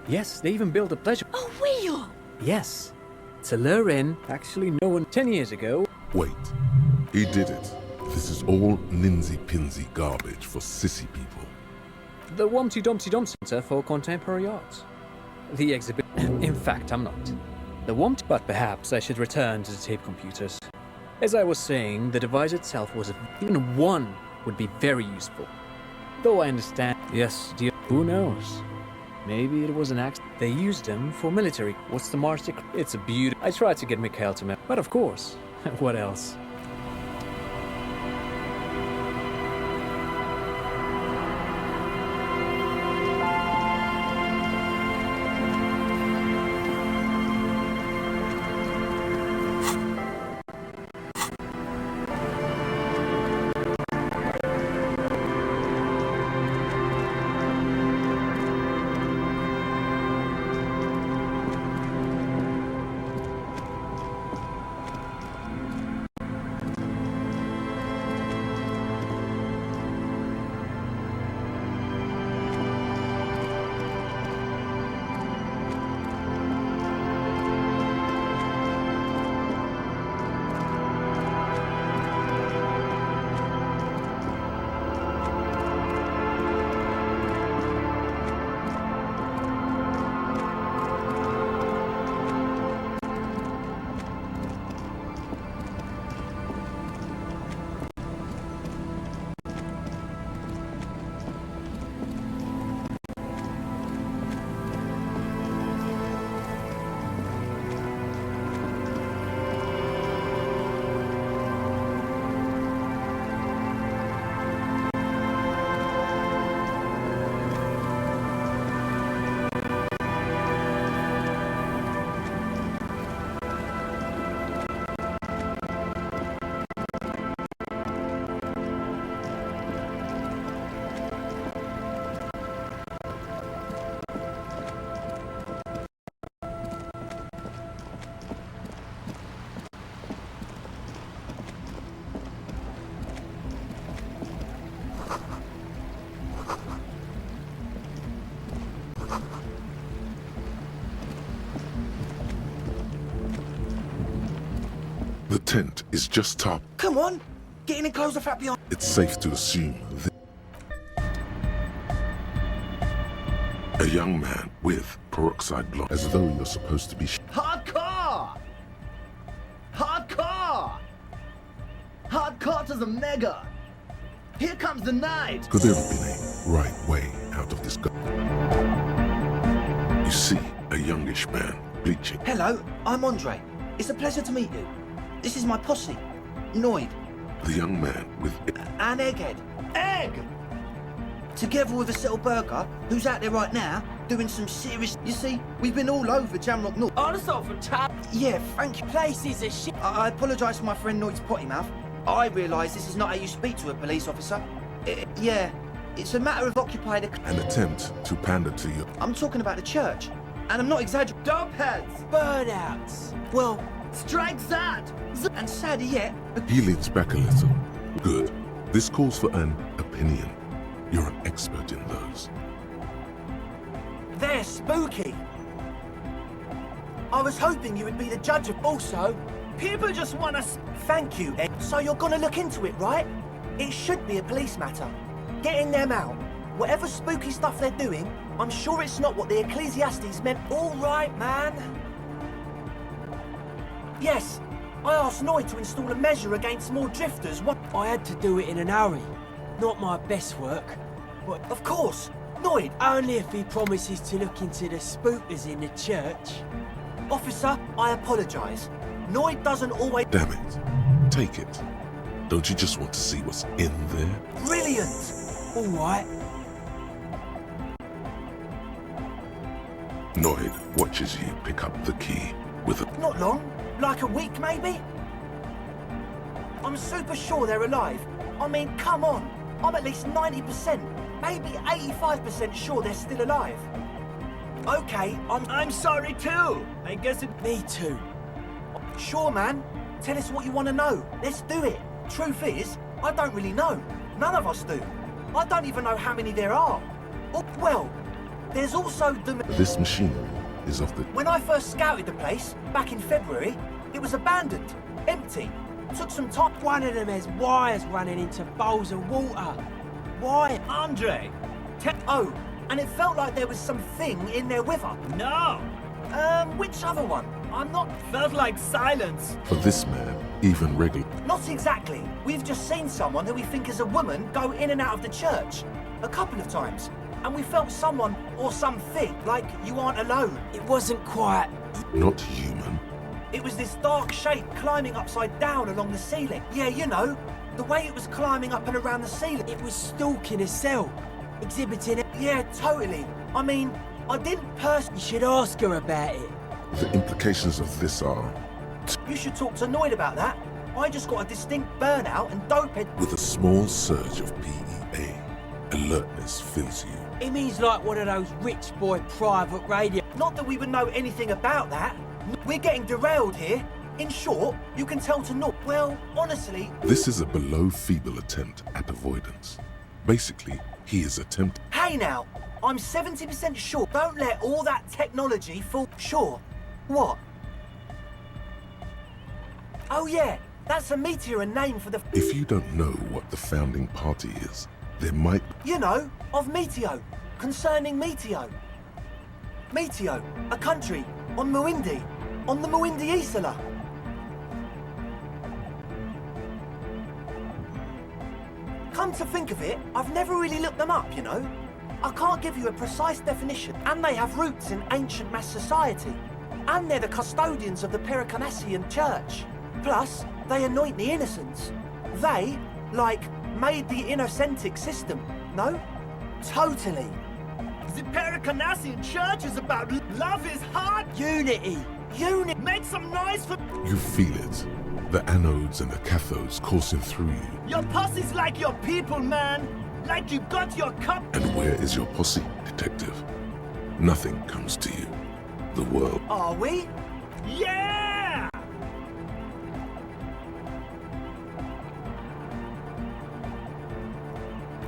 Yes, they even built a pleasure... A wheel! Yes. To lure in, actually no one 10 years ago... Wait, he did it. This is all ninsy-pinsy garbage for sissy people. The Wumpty Dumpty Dump Center for Contemporary Art. The exhibit... In fact, I'm not. The Wumpty... But perhaps I should return to the tape computers. As I was saying, the device itself was... Even one would be very useful. Though I understand... Yes, dear... Who knows? Maybe it was an accident. They used them for military. What's the Mars? It's a beauty. I tried to get Mikhail to... But of course. What else? The tent is just top. Come on, get in and close the flap behind. It's safe to assume that a young man with peroxide blonde, as though you're supposed to be Hardcore! Hardcore! Hardcore to the mega! Here comes the night! Could there have been a right way out of this You see a youngish man bleaching. Hello, I'm Andre. It's a pleasure to meet you. This is my posse, Noid. The young man with... And Egghead. Egg! Together with a Settle Burger, who's out there right now, doing some serious... You see, we've been all over Jamrock North. Oh, that's all from town. Yeah, thank you. Place is a shit. I apologise for my friend Noid's potty mouth. I realise this is not how you speak to a police officer. Yeah, it's a matter of occupied... An attempt to pander to you. I'm talking about the church, and I'm not exaggerating. Dogheads! Burnouts! Well, strike that! And sadder yet... He leans back a little. Good. This calls for an opinion. You're an expert in those. They're spooky. I was hoping you would be the judge of... Also, people just want us... Thank you, Ed. So you're gonna look into it, right? It should be a police matter. Getting them out. Whatever spooky stuff they're doing, I'm sure it's not what the Ecclesiastes meant. All right, man. Yes, I asked Noid to install a measure against more drifters. What? I had to do it in an hurry. Not my best work. What? Of course! Noid! Only if he promises to look into the spookers in the church. Officer, I apologise. Noid doesn't always... Damn it. Take it. Don't you just want to see what's in there? Brilliant! Alright. Noid watches you pick up the key with a... Not long. Like a week, maybe? I'm super sure they're alive. I mean, come on. I'm at least 90%, maybe 85% sure they're still alive. Okay, I'm sorry too. I guess it... Me too. Sure, man. Tell us what you want to know. Let's do it. Truth is, I don't really know. None of us do. I don't even know how many there are. Oh, well, there's also the... This machine is of the... When I first scouted the place, back in February, it was abandoned, empty. Took some time. One of them has wires running into bowls of water. Why? Andre! Oh, and it felt like there was something in there with her. No! Which other one? I'm not... Felt like silence. For this man, even regular... Not exactly. We've just seen someone who we think is a woman go in and out of the church. A couple of times. And we felt someone or something, like you aren't alone. It wasn't quite... Not human. It was this dark shape climbing upside down along the ceiling. Yeah, you know, the way it was climbing up and around the ceiling. It was stalking a cell, exhibiting it. Yeah, totally. I mean, I didn't personally... You should ask her about it. The implications of this are... You should talk to Noid about that. I just got a distinct burnout and doped. With a small surge of PEA, alertness fills you. It means like one of those rich boy private radio. Not that we would know anything about that. We're getting derailed here. In short, you can tell to Noid. Well, honestly... This is a below-feeble attempt at avoidance. Basically, he is attempting... Hey now, I'm 70% sure. Don't let all that technology fall... Sure. What? Oh yeah, that's a meteor name for the... If you don't know what the founding party is, there might... You know, of Meteo. Concerning Meteo. Meteo, a country on Muindi. On the Muindi Isla. Come to think of it, I've never really looked them up, you know. I can't give you a precise definition, and they have roots in ancient mass society. And they're the custodians of the Pericanassian Church. Plus, they anoint the innocents. They, like, made the Innocentic system, no? Totally. The Pericanassian Church is about love is hard. Unity. Make some noise for... You feel it. The anodes and the cathodes coursing through you. Your pussy's like your people, man. Like you got your cup. And where is your posse, detective? Nothing comes to you. The world... Are we? Yeah!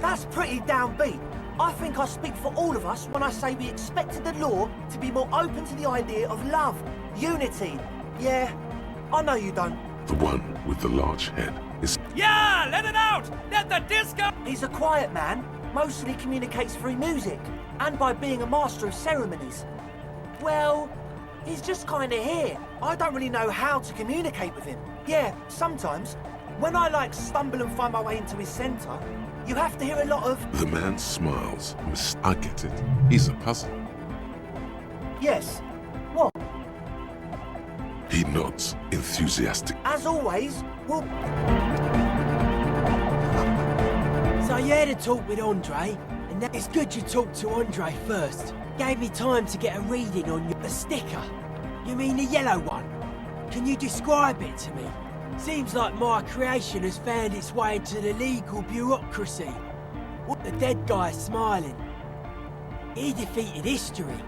That's pretty downbeat. I think I speak for all of us when I say we expected the law to be more open to the idea of love, unity. Yeah, I know you don't. The one with the large head is... Yeah, let it out! Let the disco... He's a quiet man, mostly communicates through music, and by being a master of ceremonies. Well, he's just kinda here. I don't really know how to communicate with him. Yeah, sometimes, when I stumble and find my way into his center, you have to hear a lot of... The man smiles. I get it. He's a puzzle. Yes. What? He nods, enthusiastic. As always, we'll... So you had a talk with Andre, and that it's good you talked to Andre first. Gave me time to get a reading on the sticker. You mean the yellow one? Can you describe it to me? Seems like my creation has found its way into the legal bureaucracy. What the dead guy's smiling. He defeated history.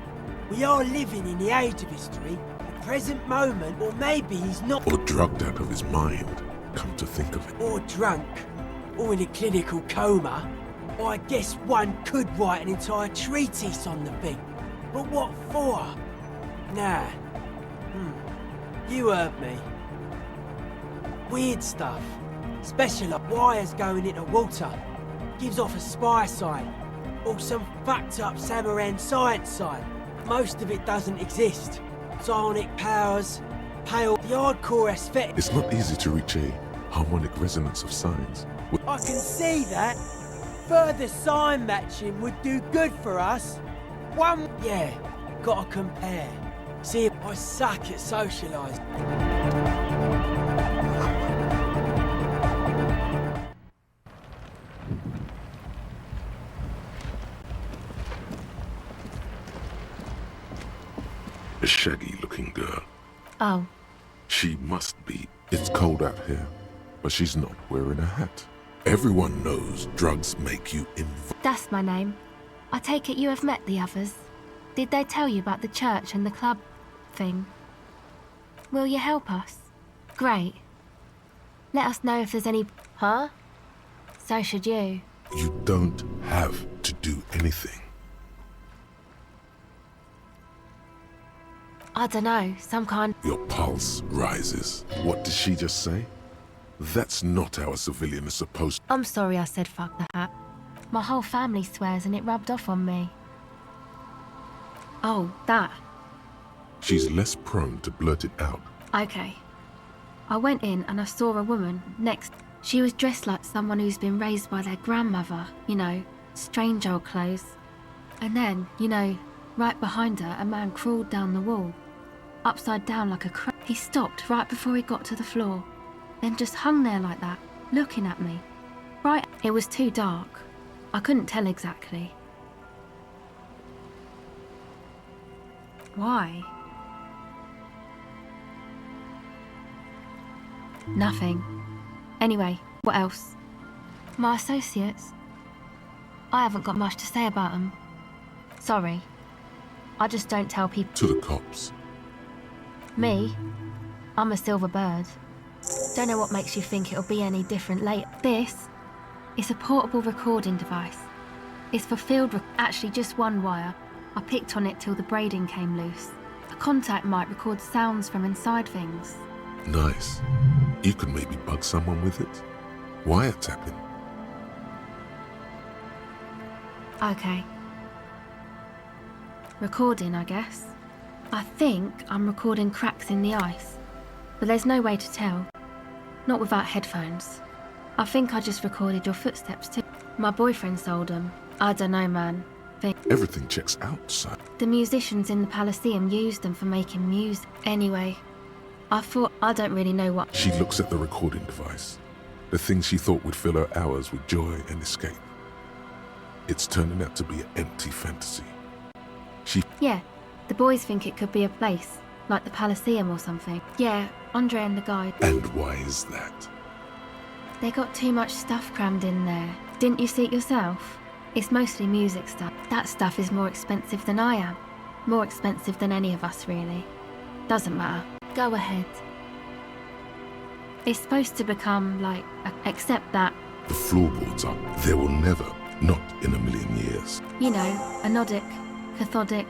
We are living in the age of history, the present moment, or maybe he's not... Or drugged out of his mind, come to think of it. Or drunk, or in a clinical coma. I guess one could write an entire treatise on the thing. But what for? Nah. You heard me. Weird stuff. Special like wires going into water. Gives off a spy sign. Or some fucked up Samaran science sign. Most of it doesn't exist. Psionic powers, pale, the hardcore aesthetic. It's not easy to reach a harmonic resonance of signs. I can see that. Further sign matching would do good for us. One, yeah, gotta compare. See if I suck at socialising. A shaggy-looking girl. Oh, She must be. It's cold out here, but she's not wearing a hat. Everyone knows drugs make you that's my name. I take it you have met the others. Did they tell you about the church and the club thing? Will you help us? Great. Let us know if there's any... Huh? So should you. You don't have to do anything. I dunno, some kind... Your pulse rises. What did she just say? That's not how a civilian is supposed to... I'm sorry I said fuck the hat. My whole family swears and it rubbed off on me. Oh, that. She's less prone to blurt it out. Okay. I went in and I saw a woman next. She was dressed like someone who's been raised by their grandmother, you know, strange old clothes. And then, you know, right behind her, a man crawled down the wall, upside down like a crab. He stopped right before he got to the floor, then just hung there like that, looking at me. Right, it was too dark. I couldn't tell exactly. Why? Nothing. Anyway, what else? My associates? I haven't got much to say about them. Sorry. I just don't tell people. To the cops. Me? I'm a silver bird. Don't know what makes you think it'll be any different later. This is a portable recording device. It's for actually just one wire. I picked on it till the braiding came loose. A contact mic records sounds from inside things. Nice. You could maybe bug someone with it. Wiretapping. Okay. Recording, I guess. I think I'm recording cracks in the ice, but there's no way to tell. Not without headphones. I think I just recorded your footsteps too. My boyfriend sold them. I don't know, man. Everything checks out, son. The musicians in the Palaceum used them for making music. Anyway, I thought I don't really know what... She looks at the recording device. The thing she thought would fill her hours with joy and escape. It's turning out to be an empty fantasy. Yeah, the boys think it could be a place, like the Palaceum or something. Yeah, Andre and the guide. And why is that? They got too much stuff crammed in there. Didn't you see it yourself? It's mostly music stuff. That stuff is more expensive than I am. More expensive than any of us, really. Doesn't matter. Go ahead. It's supposed to become, like, except that... The floorboards are. There will never, not in a million years. You know, anodic, cathodic,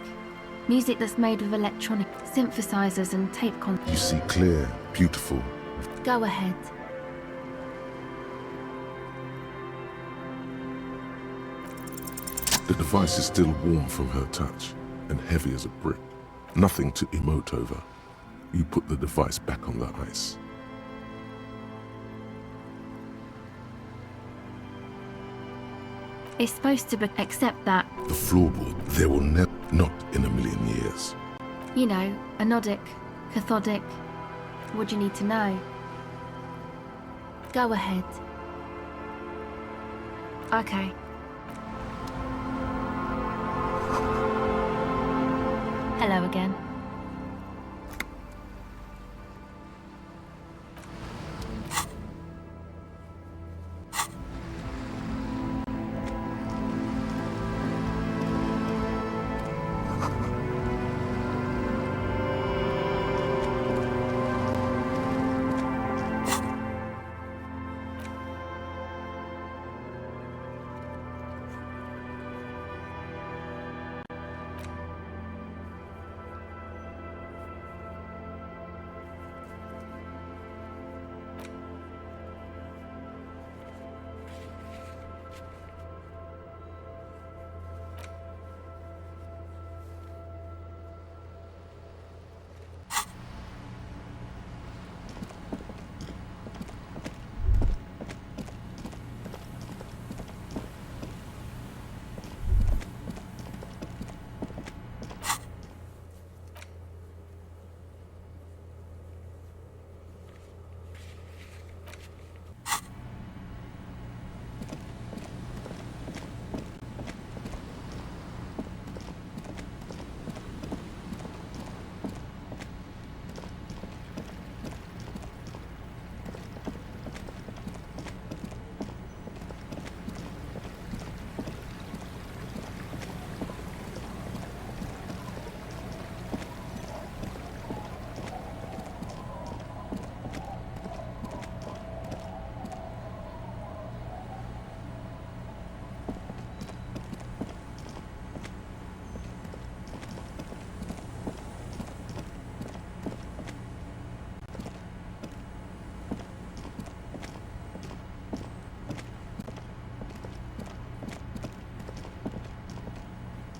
music that's made with electronic synthesizers and tape You see clear, beautiful. Go ahead. The device is still warm from her touch and heavy as a brick. Nothing to emote over. You put the device back on the ice. It's supposed to be, except that... The floorboard, there will never, not in a million years. You know, anodic, cathodic. What do you need to know? Go ahead. Okay. Hello again.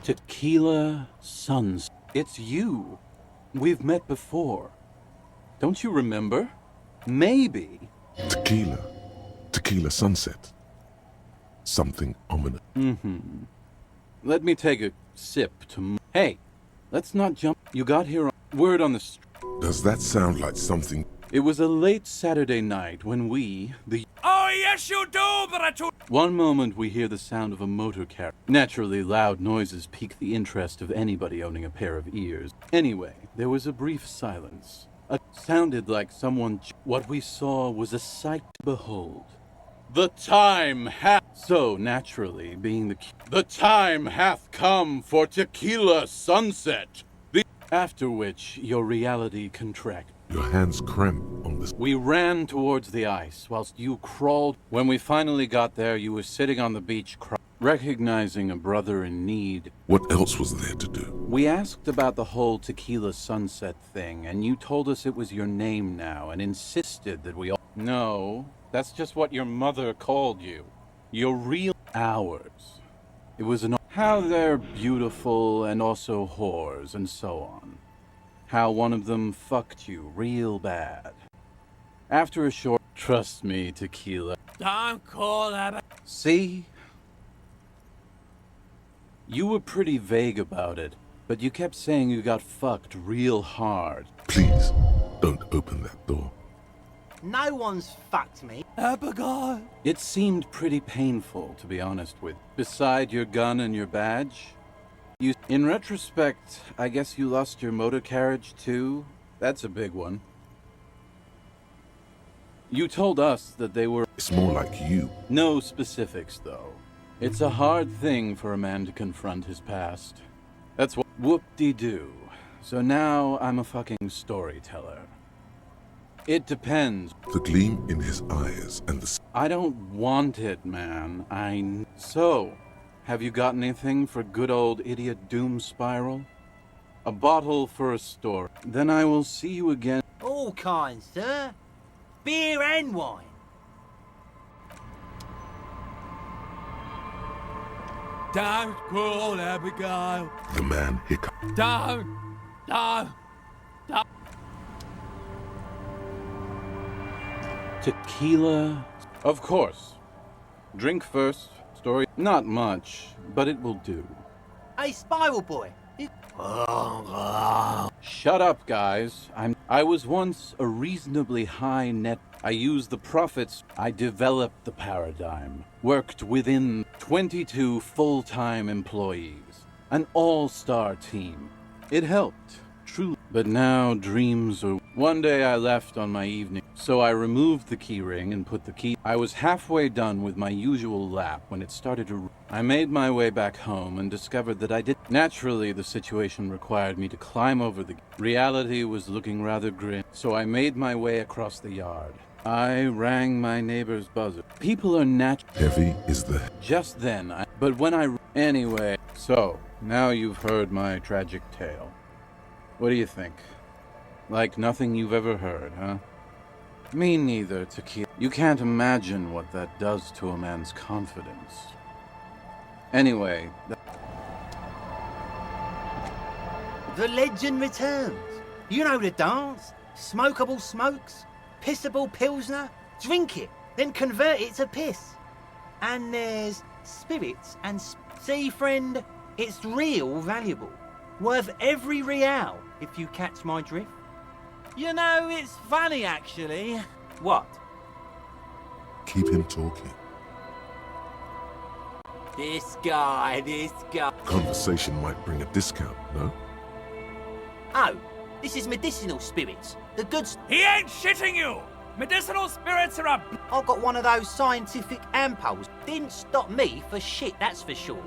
Tequila Suns. It's you. We've met before. Don't you remember? Maybe. Tequila sunset. Something ominous. Let me take a sip to... Hey, let's not jump. You got here on... Word on the street. Does that sound like something? It was a late Saturday night when the... Oh, yes you do, but I told... One moment we hear the sound of a motor carriage. Naturally, loud noises pique the interest of anybody owning a pair of ears. Anyway, there was a brief silence. It sounded like someone... What we saw was a sight to behold. The time hath... So, naturally, being the time hath come for tequila sunset. After which, your reality contracted. Your hands cramp on this. We ran towards the ice, whilst you crawled. When we finally got there, you were sitting on the beach, recognizing a brother in need. What else was there to do? We asked about the whole tequila sunset thing, and you told us it was your name now, and insisted that we all... No, that's just what your mother called you. Your real... Ours. It was an... How they're beautiful and also whores and so on. How one of them fucked you real bad. After a short... Trust me, tequila. Don't call that... See? You were pretty vague about it, but you kept saying you got fucked real hard. Please, don't open that door. No one's fucked me. Abigail. It seemed pretty painful, to be honest with you. Beside your gun and your badge, in retrospect, I guess you lost your motor carriage too? That's a big one. You told us that they were... It's more like you. No specifics, though. It's a hard thing for a man to confront his past. That's what... Whoop-de-doo. So now I'm a fucking storyteller. It depends. The gleam in his eyes and the... I don't want it, man. So, have you got anything for good old idiot Doom Spiral? A bottle for a store. Then I will see you again. All kinds, sir. Beer and wine. Don't call Abigail. The man hiccuped. Don't. Tequila? Of course. Drink first. Story? Not much, but it will do. Hey, Spiral Boy. Shut up, guys. I was once a reasonably high net. I used the profits. I developed the paradigm. Worked within 22 full-time employees. An all-star team. It helped. True. But now dreams are... One day I left on my evening, so I removed the keyring and put the key... I was halfway done with my usual lap when it started to... I made my way back home and discovered that I did... Naturally, the situation required me to climb over the... Reality was looking rather grim, so I made my way across the yard. I rang my neighbor's buzzer. People are Heavy is the... Just then, But when I... Anyway, so, now you've heard my tragic tale. What do you think? Like nothing you've ever heard, huh? Me neither, Tequila. You can't imagine what that does to a man's confidence. Anyway... The legend returns. You know the dance. Smokable smokes, pissable pilsner. Drink it, then convert it to piss. And there's spirits and... See, friend, it's real valuable. Worth every real, if you catch my drift. You know, it's funny, actually. What? Keep him talking. This guy. Conversation might bring a discount, no? Oh, this is medicinal spirits. The good... He ain't shitting you! Medicinal spirits are up! I've got one of those scientific ampoules. Didn't stop me for shit, that's for sure.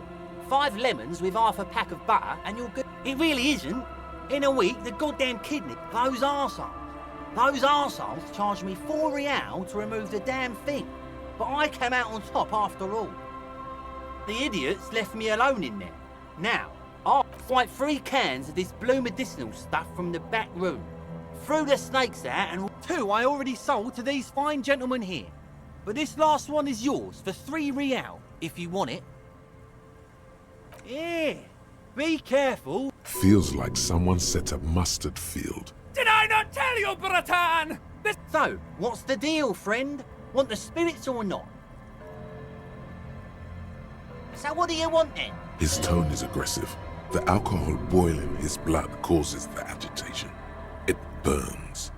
5 lemons with half a pack of butter and you're good. It really isn't. In a week, the goddamn kidney, those arseholes charged me 4 real to remove the damn thing. But I came out on top after all. The idiots left me alone in there. Now, I'll fight 3 cans of this blue medicinal stuff from the back room. Threw the snakes out and 2 I already sold to these fine gentlemen here. But this last one is yours for 3 real, if you want it. Yeah, Be careful. Feels like someone set a mustard field. Did I not tell you, Bratan? So, what's the deal, friend? Want the spirits or not? So what do you want then? His tone is aggressive. The alcohol boiling his blood causes the agitation. It burns.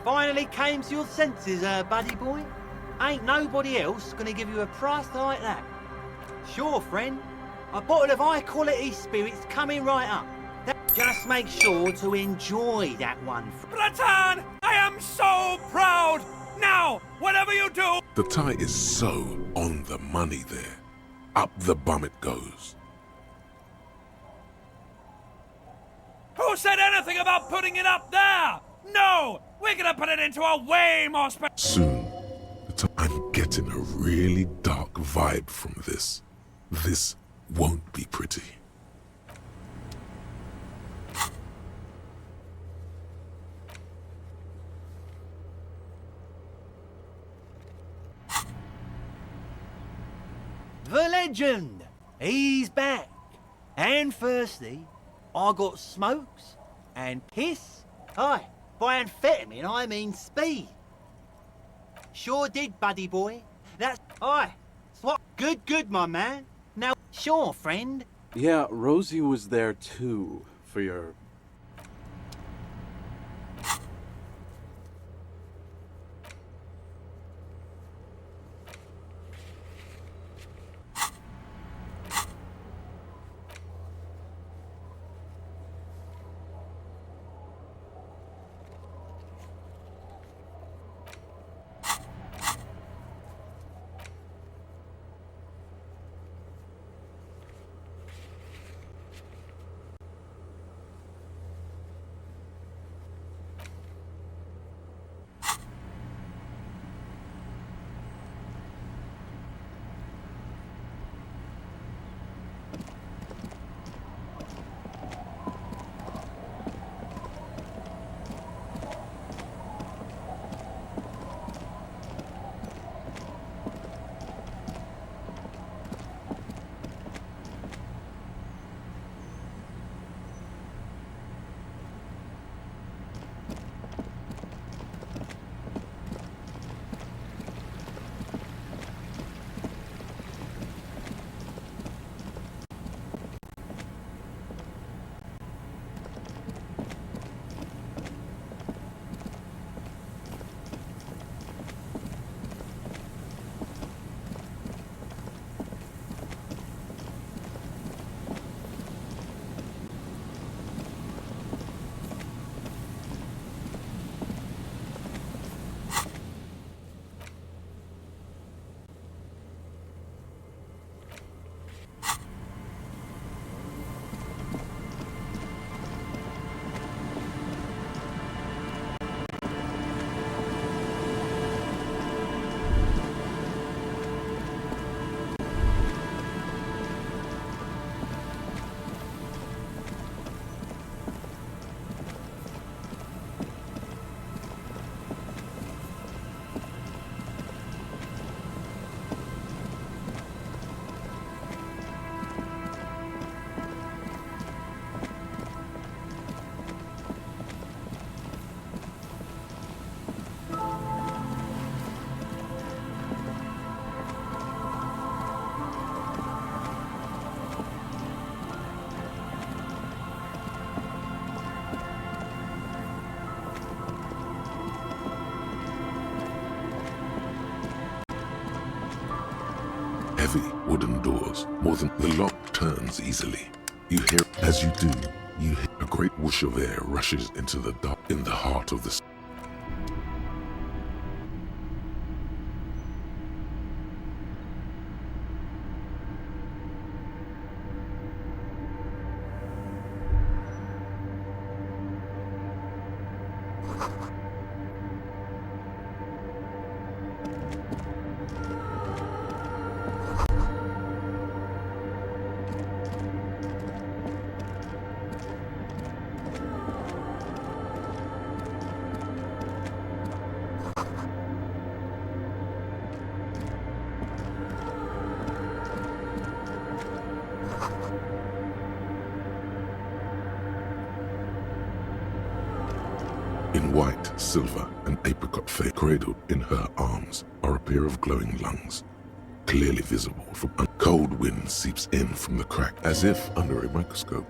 Finally came to your senses, buddy boy? Ain't nobody else gonna give you a price like that. Sure, friend. A bottle of high-quality spirits coming right up. Just make sure to enjoy that one. Bratan, I am so proud! Now, whatever you do... The tie is so on the money there. Up the bum it goes. Who said anything about putting it up there? No! We're gonna put it into a way more Soon, I'm getting a really dark vibe from this. This won't be pretty. The legend! He's back. And firstly, I got smokes and piss. Aye, by amphetamine I mean speed. Sure did, buddy boy. That's... Aye. Swap. Good, my man. Now, sure, friend. Yeah, Rosie was there too, for your... Heavy wooden doors, more than the lock turns easily. You hear, as you do, you hear a great whoosh of air rushes into the dark in the heart of the In white, silver, and apricot fade cradled in her arms are a pair of glowing lungs, clearly visible from a cold wind seeps in from the crack as if under a microscope.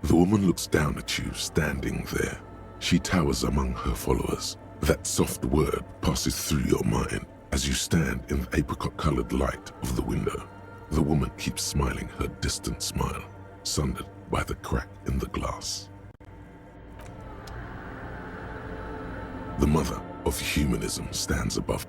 The woman looks down at you standing there. She towers among her followers. That soft word passes through your mind as you stand in the apricot-colored light of the window. The woman keeps smiling her distant smile, sundered by the crack in the glass. The mother of humanism stands above.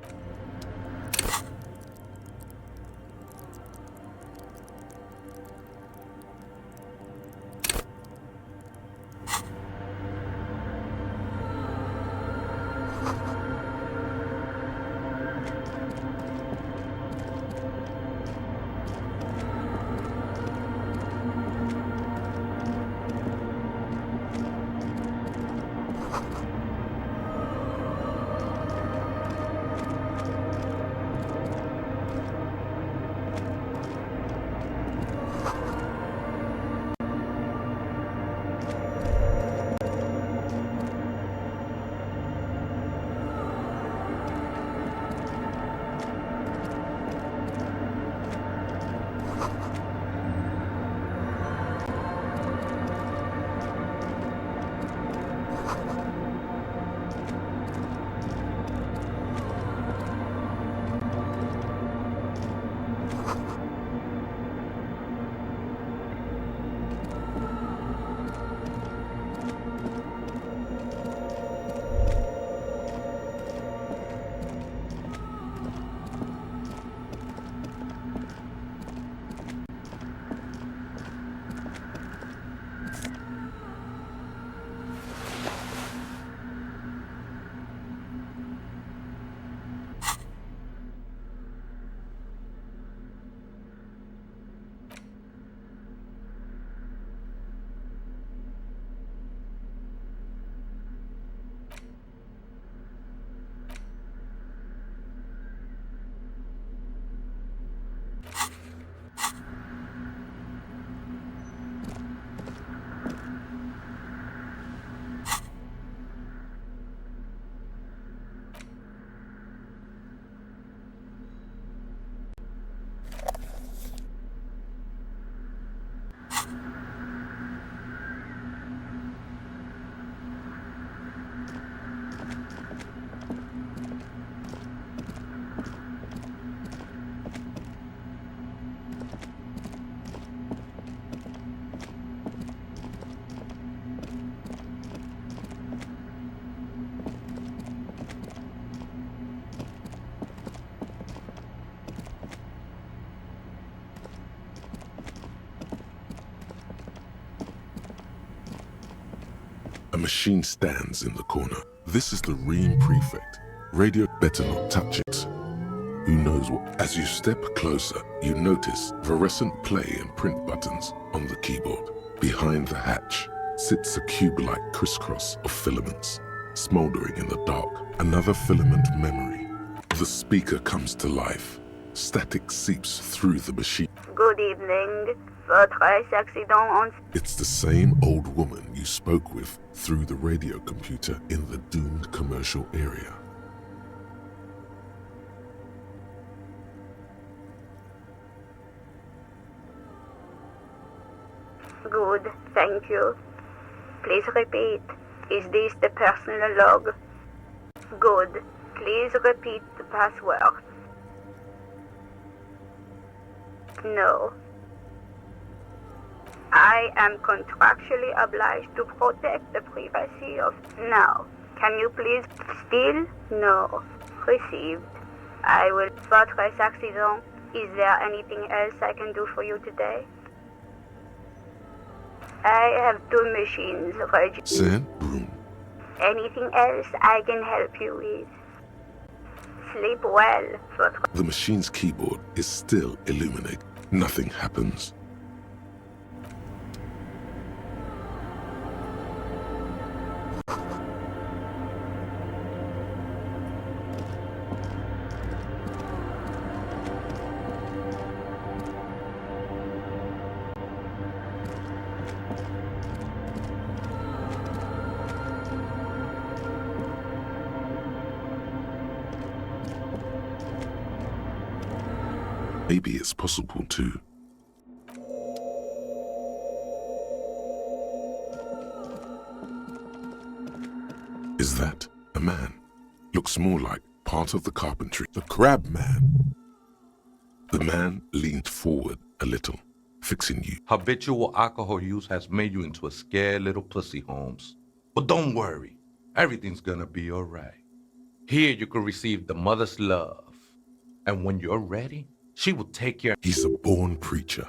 A machine stands in the corner. This is the Ream Prefect. Radio, better not touch it. Who knows what? As you step closer, you notice fluorescent play and print buttons on the keyboard. Behind the hatch sits a cube-like crisscross of filaments, smoldering in the dark. Another filament memory. The speaker comes to life. Static seeps through the machine. Good evening. Votre accident on... It's the same old woman you spoke with through the radio computer in the doomed commercial area. Good, thank you. Please repeat. Is this the personal log? Good. Please repeat the password. No. I am contractually obliged to protect the privacy of... Now, can you please... Still? No. Received. I will... Votre accident. Is there anything else I can do for you today? I have 2 machines ready. Sand room. Anything else I can help you with? Sleep well, votre... The machine's keyboard is still illuminated. Nothing happens. Maybe it's possible to. Is that a man? Looks more like part of the carpentry. The crab man. The man leaned forward a little, fixing you. Habitual alcohol use has made you into a scared little pussy, Holmes. But don't worry, everything's gonna be alright. Here you can receive the mother's love. And when you're ready, she will take care. He's a born preacher.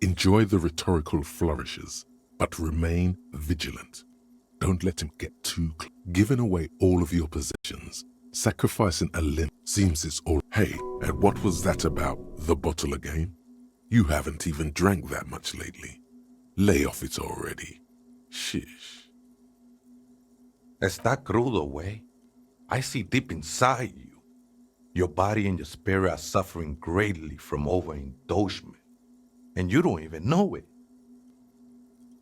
Enjoy the rhetorical flourishes, but remain vigilant. Don't let him get too close. Giving away all of your possessions, sacrificing a limb, seems it's all. Hey, and what was that about the bottle again? You haven't even drank that much lately. Lay off it already. Shish. Está crudo, way. I see deep inside you. Your body and your spirit are suffering greatly from overindulgence, and you don't even know it.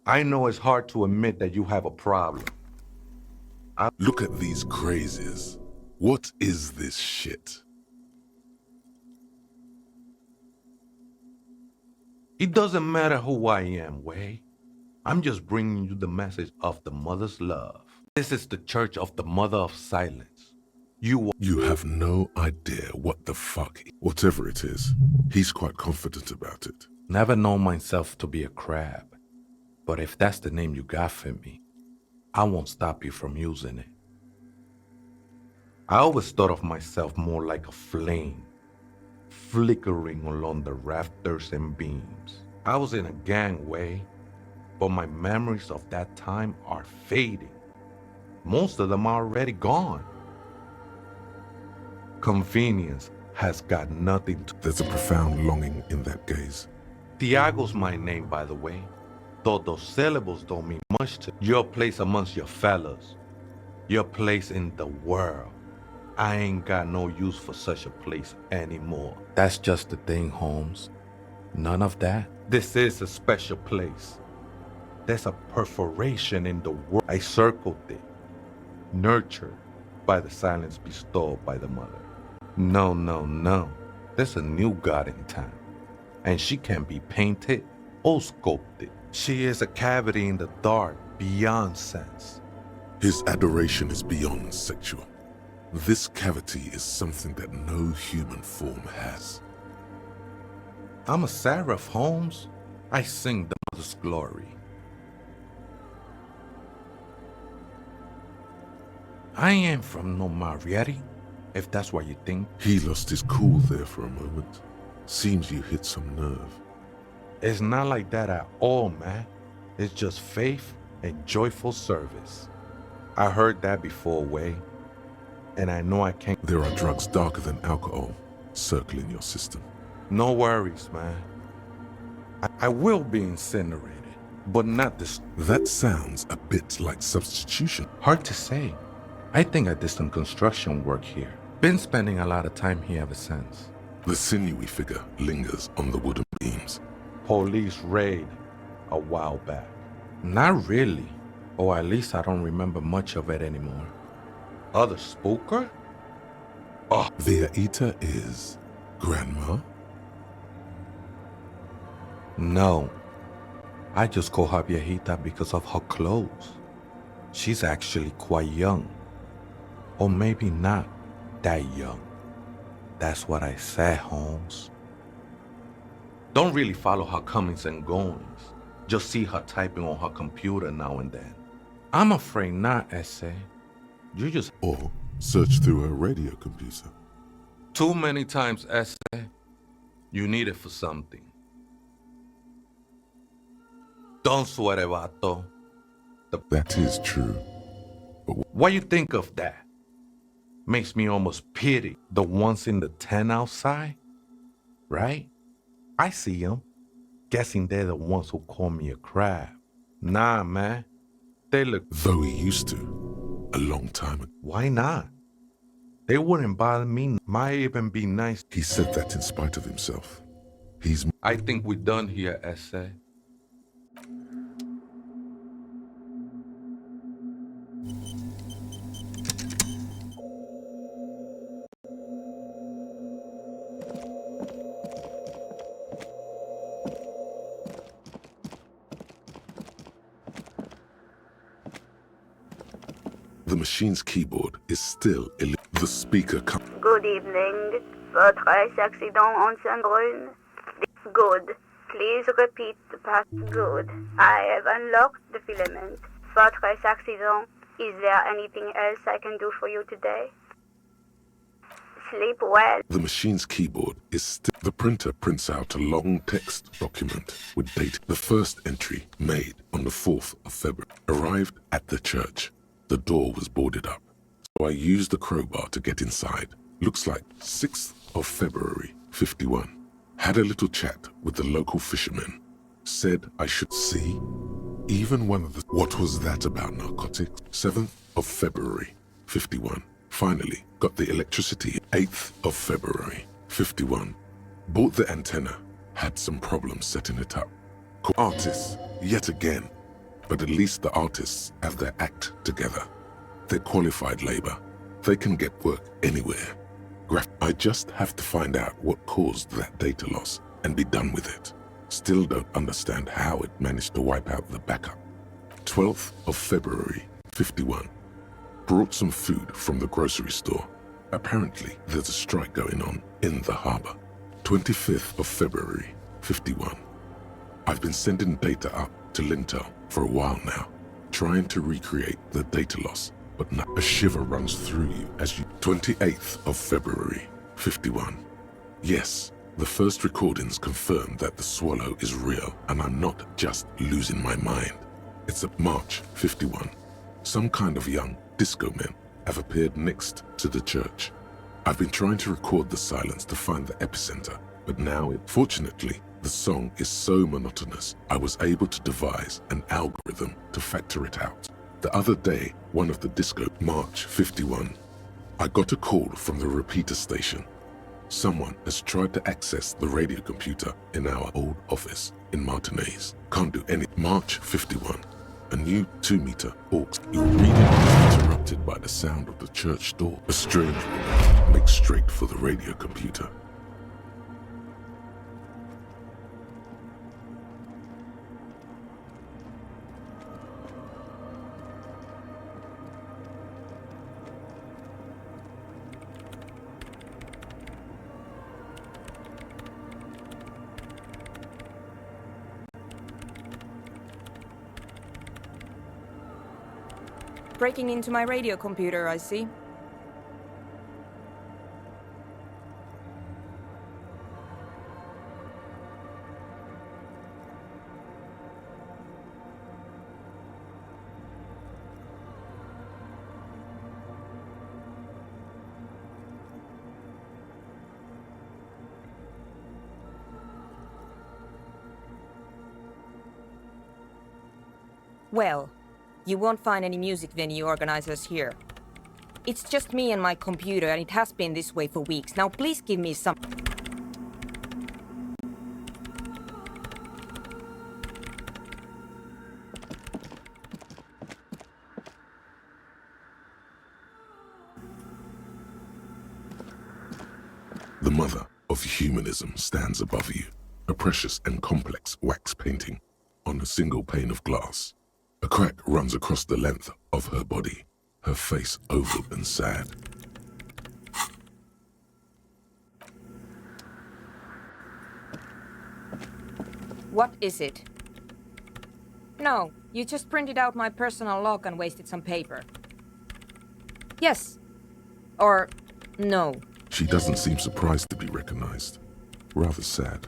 I know it's hard to admit that you have a problem. Look at these crazies. What is this shit? It doesn't matter who I am, Way. I'm just bringing you the message of the mother's love. This is the church of the mother of silence. You have no idea what the fuck. Whatever it is, he's quite confident about it. Never known myself to be a crab. But if that's the name you got for me, I won't stop you from using it. I always thought of myself more like a flame, flickering along the rafters and beams. I was in a gangway, but my memories of that time are fading. Most of them are already gone. Convenience has got nothing to... There's a profound longing in that gaze. Tiago's my name, by the way. Though those syllables don't mean much to your place amongst your fellas. Your place in the world. I ain't got no use for such a place anymore. That's just the thing, Holmes. None of that. This is a special place. There's a perforation in the world. I circled it. Nurtured by the silence bestowed by the mother. No, no, no. There's a new god in town. And she can be painted or sculpted. She is a cavity in the dark, beyond sense. His adoration is beyond sexual. This cavity is something that no human form has. I'm a seraph, Holmes. I sing the mother's glory. I ain't from no Marietti, if that's what you think. He lost his cool there for a moment. Seems you hit some nerve. It's not like that at all, man. It's just faith and joyful service. I heard that before, Way. And I know I can't... There are drugs darker than alcohol circling your system. No worries, man. I will be incinerated, but not this... That sounds a bit like substitution. Hard to say. I think I did some construction work here. Been spending a lot of time here ever since. The sinewy figure lingers on the wooden beams. Police raid a while back. Not really. Or at least I don't remember much of it anymore. Other spooker? Oh. Viaita is Grandma? No. I just call her Viejita because of her clothes. She's actually quite young. Or maybe not that young. That's what I said, Holmes. Don't really follow her comings and goings. Just see her typing on her computer now and then. I'm afraid not, Essay. You just... Or search through her radio computer. Too many times, Essay. You need it for something. Don't sweat it, vato. That is true. But what you think of that? Makes me almost pity the ones in the tent outside. Right? I see them. Guessing they're the ones who call me a crab. Nah, man. They look... Though he used to. A long time ago. Why not? They wouldn't bother me. Might even be nice. He said that in spite of himself. I think we're done here, Essay. The machine's keyboard is still the speaker comes. Good evening. Votre accident en Saint-Brune. Good. Please repeat the past. Good. I have unlocked the filament. Votre accident. Is there anything else I can do for you today? Sleep well. The machine's keyboard is still. The printer prints out a long text document with date. The first entry, made on the 4th of February, arrived at the church. The door was boarded up, so I used the crowbar to get inside. Looks like 6th of February, 51. Had a little chat with the local fishermen. Said I should see. Even one of the... What was that about narcotics? 7th of February, 51. Finally, got the electricity. 8th of February, 51. Bought the antenna. Had some problems setting it up. Artists, yet again. But at least the artists have their act together. They're qualified labor. They can get work anywhere. I just have to find out what caused that data loss and be done with it. Still don't understand how it managed to wipe out the backup. 12th of February, 51. Brought some food from the grocery store. Apparently, there's a strike going on in the harbor. 25th of February, 51. I've been sending data up to Lintel for a while now, trying to recreate the data loss, but now a shiver runs through you as you... 28th of February, 51. Yes, the first recordings confirm that the swallow is real and I'm not just losing my mind. It's a March 51. Some kind of young disco men have appeared next to the church. I've been trying to record the silence to find the epicenter, but now fortunately, the song is so monotonous, I was able to devise an algorithm to factor it out. The other day, one of the disco, March 51, I got a call from the repeater station. Someone has tried to access the radio computer in our old office in Martinez. Can't do any. March 51, a new 2-meter aux. Your reading is interrupted by the sound of the church door. A strange woman makes straight for the radio computer. Breaking into my radio computer, I see. Well, you won't find any music venue organizers here. It's just me and my computer, and it has been this way for weeks. Now please give me some... The mother of humanism stands above you, a precious and complex wax painting on a single pane of glass. A crack runs across the length of her body, her face oval and sad. What is it? No, you just printed out my personal log and wasted some paper. Yes. Or no. She doesn't seem surprised to be recognized. Rather sad.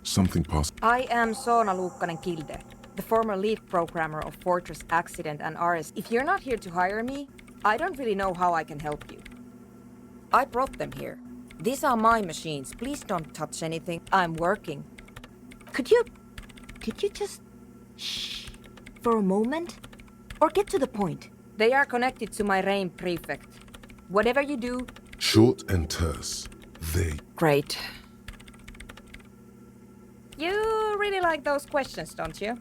Something past... I am Soona Luukkanen-Kilde, the former lead programmer of Fortress Accident and RS. If you're not here to hire me, I don't really know how I can help you. I brought them here. These are my machines. Please don't touch anything. I'm working. Could you just shh for a moment? Or get to the point? They are connected to my RAIN prefect. Whatever you do... Short and terse. They... Great. You really like those questions, don't you?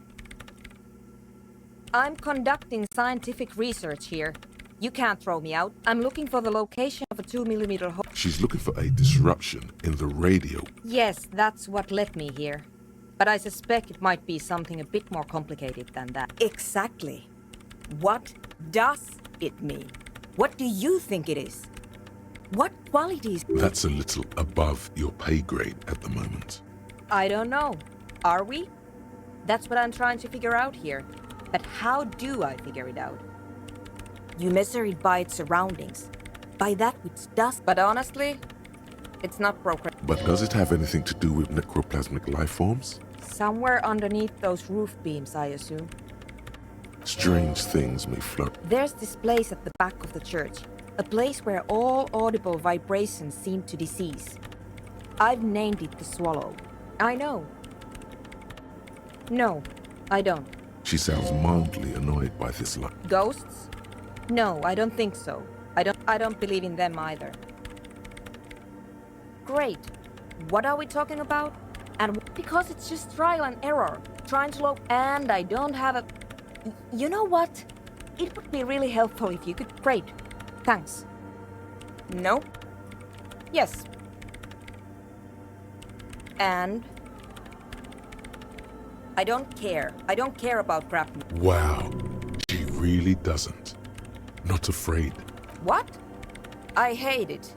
I'm conducting scientific research here. You can't throw me out. I'm looking for the location of a 2mm hole. She's looking for a disruption in the radio. Yes, that's what led me here. But I suspect it might be something a bit more complicated than that. Exactly. What does it mean? What do you think it is? What qualities? That's a little above your pay grade at the moment. I don't know. Are we? That's what I'm trying to figure out here. But how do I figure it out? You measure it by its surroundings. By that which does. But honestly, it's not program. But does it have anything to do with necroplasmic life forms? Somewhere underneath those roof beams, I assume. Strange things may float. There's this place at the back of the church. A place where all audible vibrations seem to cease. I've named it the Swallow. I know. No, I don't. She sounds mildly annoyed by this line. Ghosts? No, I don't think so. I don't believe in them either. Great. What are we talking about? And because it's just trial and error. Trying to and I don't have a... You know what? It would be really helpful if you could... Great. Thanks. No? Yes. And... I don't care. I don't care about crap. Wow. She really doesn't. Not afraid. What? I hate it.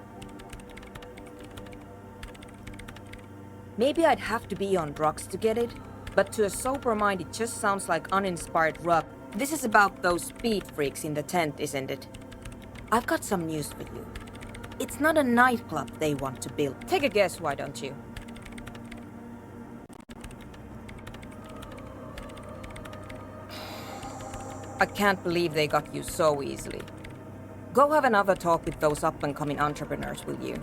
Maybe I'd have to be on drugs to get it, but to a sober mind it just sounds like uninspired rub. This is about those speed freaks in the tent, isn't it? I've got some news for you. It's not a nightclub they want to build. Take a guess, why don't you? I can't believe they got you so easily. Go have another talk with those up-and-coming entrepreneurs, will you?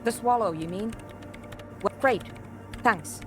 The Swallow, you mean? Well, great. Thanks.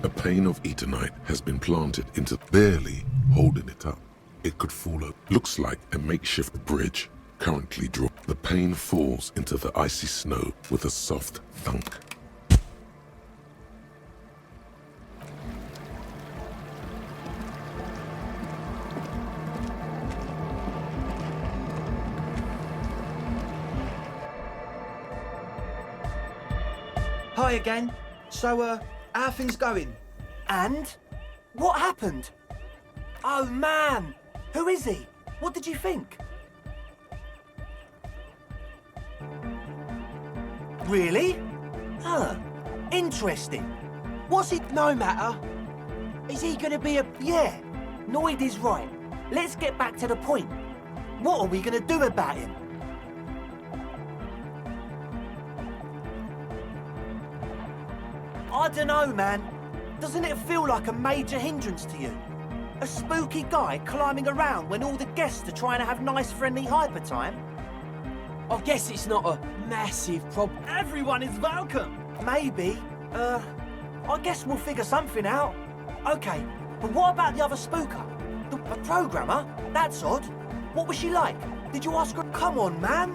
A pane of Eternite has been planted into barely holding it up. It could fall out. Looks like a makeshift bridge currently drawn. The pane falls into the icy snow with a soft thunk. Hi again. So, how things going? And? What happened? Oh, man! Who is he? What did you think? Really? Huh. Interesting. What's it? No matter. Is he gonna be a... Yeah, Noid is right. Let's get back to the point. What are we gonna do about him? I dunno, man. Doesn't it feel like a major hindrance to you? A spooky guy climbing around when all the guests are trying to have nice, friendly hyper time? I guess it's not a massive problem. Everyone is welcome. Maybe. I guess we'll figure something out. Okay, but what about the other spooker? The programmer? That's odd. What was she like? Did you ask her? Come on, man.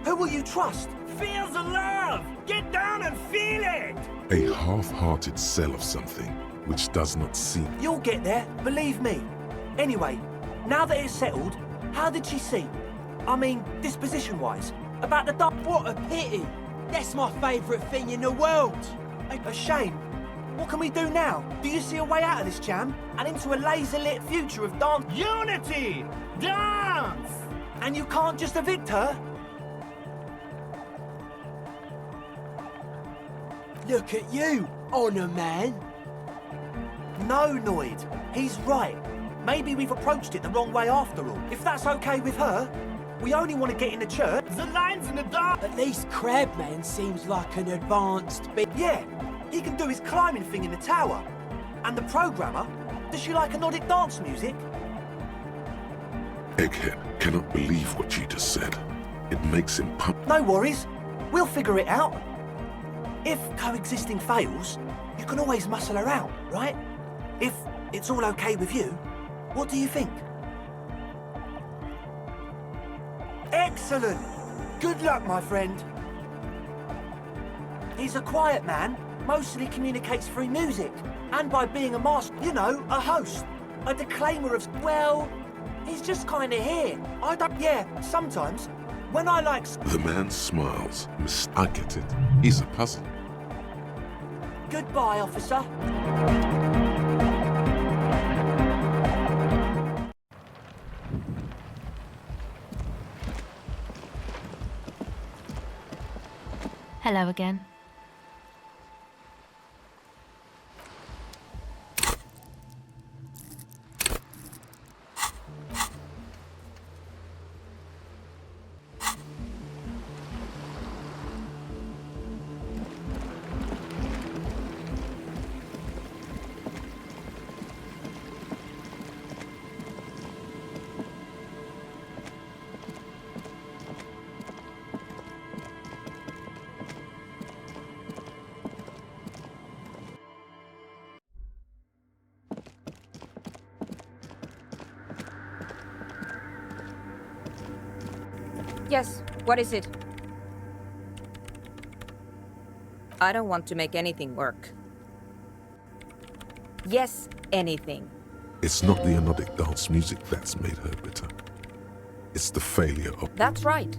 Who will you trust? Feel the love! Get down and feel it! A half-hearted sell of something which does not seem... You'll get there, believe me. Anyway, now that it's settled, how did she seem? I mean, disposition-wise. About the dark... What a pity! That's my favourite thing in the world! A shame. What can we do now? Do you see a way out of this jam? And into a laser-lit future of dance... Unity! Dance! And you can't just evict her? Look at you, Honour Man! No, Noid. He's right. Maybe we've approached it the wrong way after all. If that's okay with her, we only want to get in the church. The line's in the dark! At least Crabman seems like an advanced bit. Yeah, he can do his climbing thing in the tower. And the programmer, does she like Nordic dance music? Egghead cannot believe what you just said. It makes him pump. No worries. We'll figure it out. If coexisting fails, you can always muscle her out, right? If it's all okay with you, what do you think? Excellent! Good luck, my friend. He's a quiet man, mostly communicates through music, and by being a master, you know, a host, a declaimer of... Well, he's just kinda here. I don't... Yeah, sometimes, when I like... The man smiles. I get it. He's a puzzle. Goodbye, officer. Hello again. Yes, what is it? I don't want to make anything work. Yes, anything. It's not the anodic dance music that's made her bitter. It's the failure of... That's right.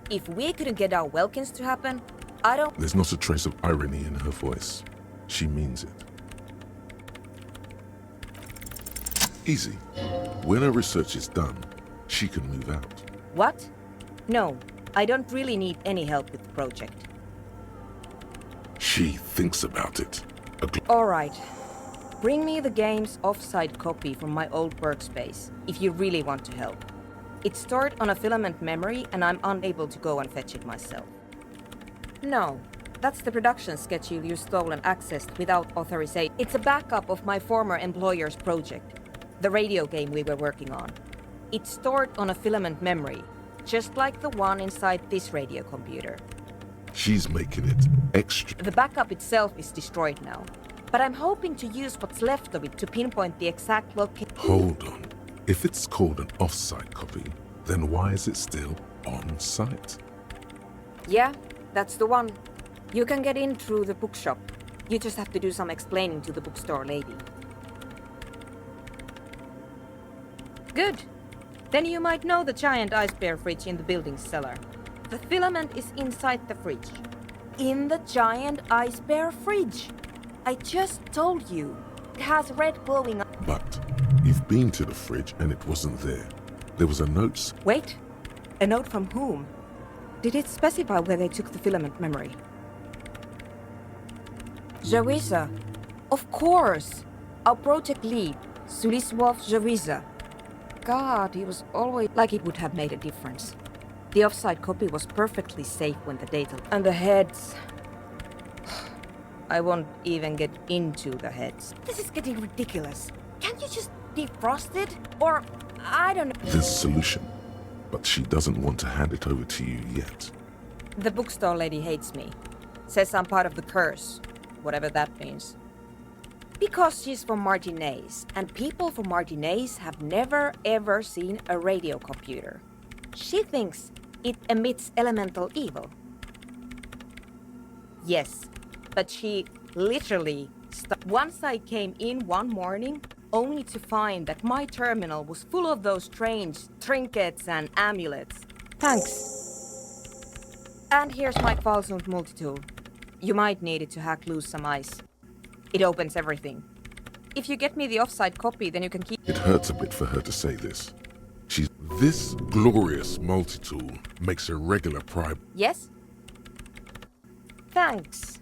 If we couldn't get our Welkins to happen, I don't... There's not a trace of irony in her voice. She means it. Easy. When her research is done, she can move out. What? No, I don't really need any help with the project. She thinks about it. All right. Bring me the game's offsite copy from my old workspace, if you really want to help. It's stored on a filament memory, and I'm unable to go and fetch it myself. No, that's the production schedule you stole and accessed without authorization. It's a backup of my former employer's project, the radio game we were working on. It's stored on a filament memory, just like the one inside this radio computer. She's making it extra. The backup itself is destroyed now, but I'm hoping to use what's left of it to pinpoint the exact location. Hold on. If it's called an off-site copy, then why is it still on-site? Yeah, that's the one. You can get in through the bookshop. You just have to do some explaining to the bookstore lady. Good. Then you might know the giant ice bear fridge in the building's cellar. The filament is inside the fridge. In the giant ice bear fridge. I just told you. It has red glowing. But you've been to the fridge and it wasn't there. There was a note. Wait. A note from whom? Did it specify where they took the filament memory? Jawiza. Of course. Our project lead, Suliswov Jawiza. God, he was always like it would have made a difference. The offside copy was perfectly safe when the data... And the heads... I won't even get into the heads. This is getting ridiculous. Can't you just defrost it? Or, I don't know... There's a solution, but she doesn't want to hand it over to you yet. The bookstore lady hates me. Says I'm part of the curse. Whatever that means. Because she's from Martinez, and people from Martinez have never ever seen a radio computer. She thinks it emits elemental evil. Yes, but she literally... Once I came in one morning, only to find that my terminal was full of those strange trinkets and amulets. Thanks. And here's my Falsund multi-tool. You might need it to hack loose some ice. It opens everything. If you get me the offside copy, then you can keep... It hurts a bit for her to say this. This glorious multi-tool makes a regular prime. Yes? Thanks.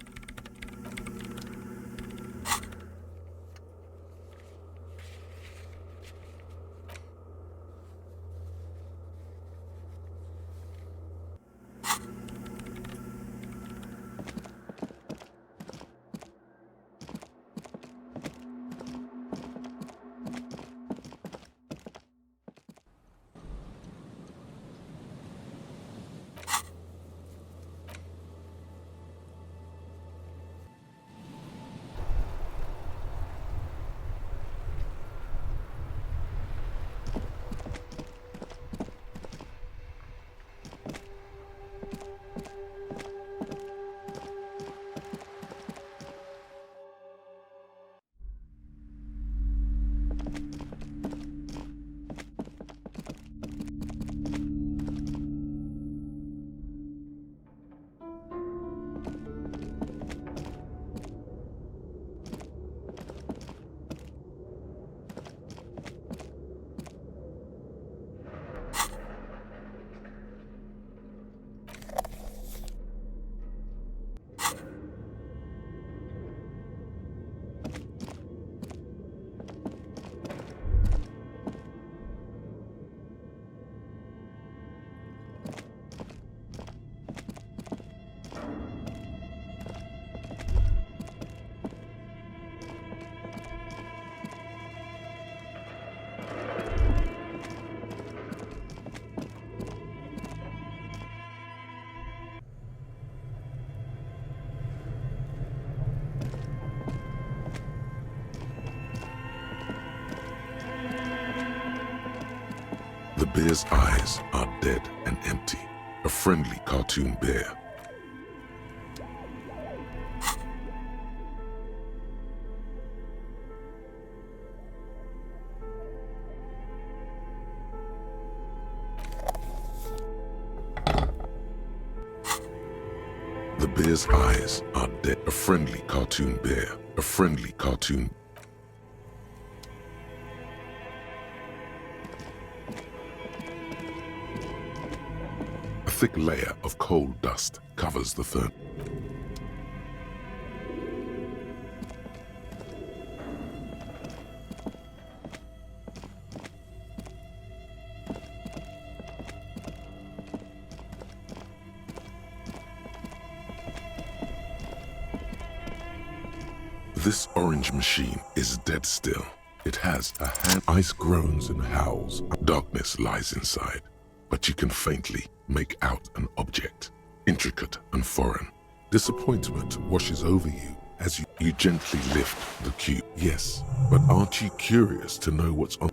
The bear's eyes are dead and empty. A friendly cartoon bear. The bear's eyes are dead. A friendly cartoon bear. A friendly cartoon. A thick layer of coal dust covers the fern. This orange machine is dead still. It has a hand. Ice groans and howls. Darkness lies inside, but you can faintly make out an object, intricate and foreign. Disappointment washes over you as you gently lift the cube. Yes, but aren't you curious to know what's on?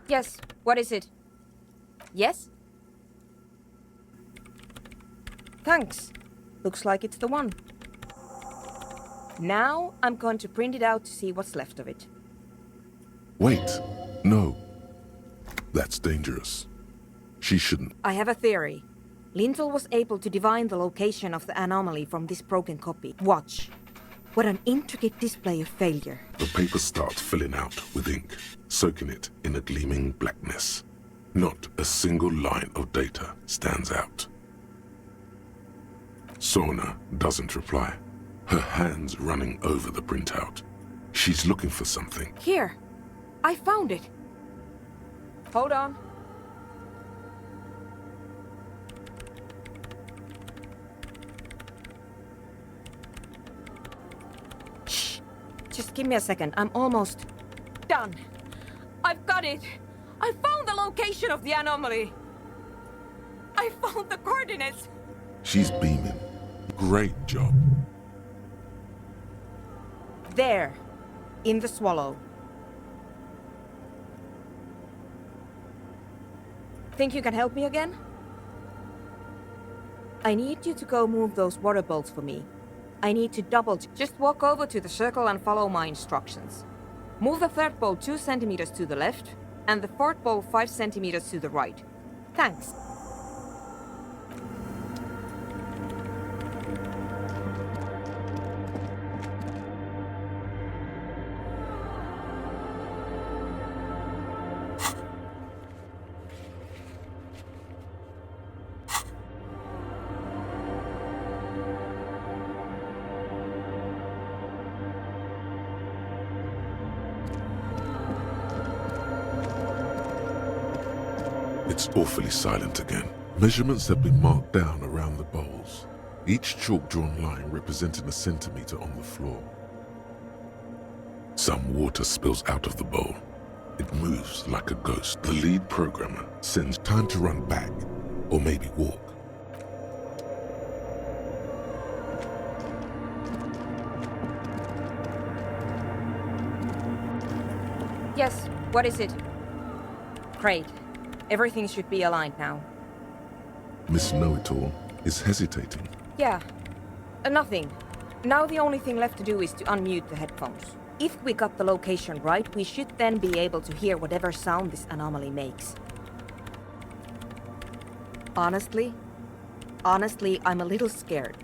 Yes, what is it? Yes? Thanks. Looks like it's the one. Now I'm going to print it out to see what's left of it. Wait, no. That's dangerous. She shouldn't. I have a theory. Lintel was able to divine the location of the anomaly from this broken copy. Watch. What an intricate display of failure. The paper starts filling out with ink, soaking it in a gleaming blackness. Not a single line of data stands out. Sona doesn't reply, her hands running over the printout. She's looking for something. Here. I found it. Hold on. Shh. Just give me a second. I'm almost done. I've got it. I found the location of the anomaly. I found the coordinates. She's beaming. Great job. There. In the swallow. Think you can help me again? I need you to go move those water bolts for me. I need to just walk over to the circle and follow my instructions. Move the third bolt 2 centimeters to the left, and the fourth bolt 5 centimeters to the right. Thanks. It's awfully silent again. Measurements have been marked down around the bowls, each chalk-drawn line representing a centimeter on the floor. Some water spills out of the bowl. It moves like a ghost. The lead programmer sends time to run back, or maybe walk. Yes, what is it? Great. Everything should be aligned now. Miss Know-It-All is hesitating. Yeah, nothing. Now the only thing left to do is to unmute the headphones. If we got the location right, we should then be able to hear whatever sound this anomaly makes. Honestly, I'm a little scared.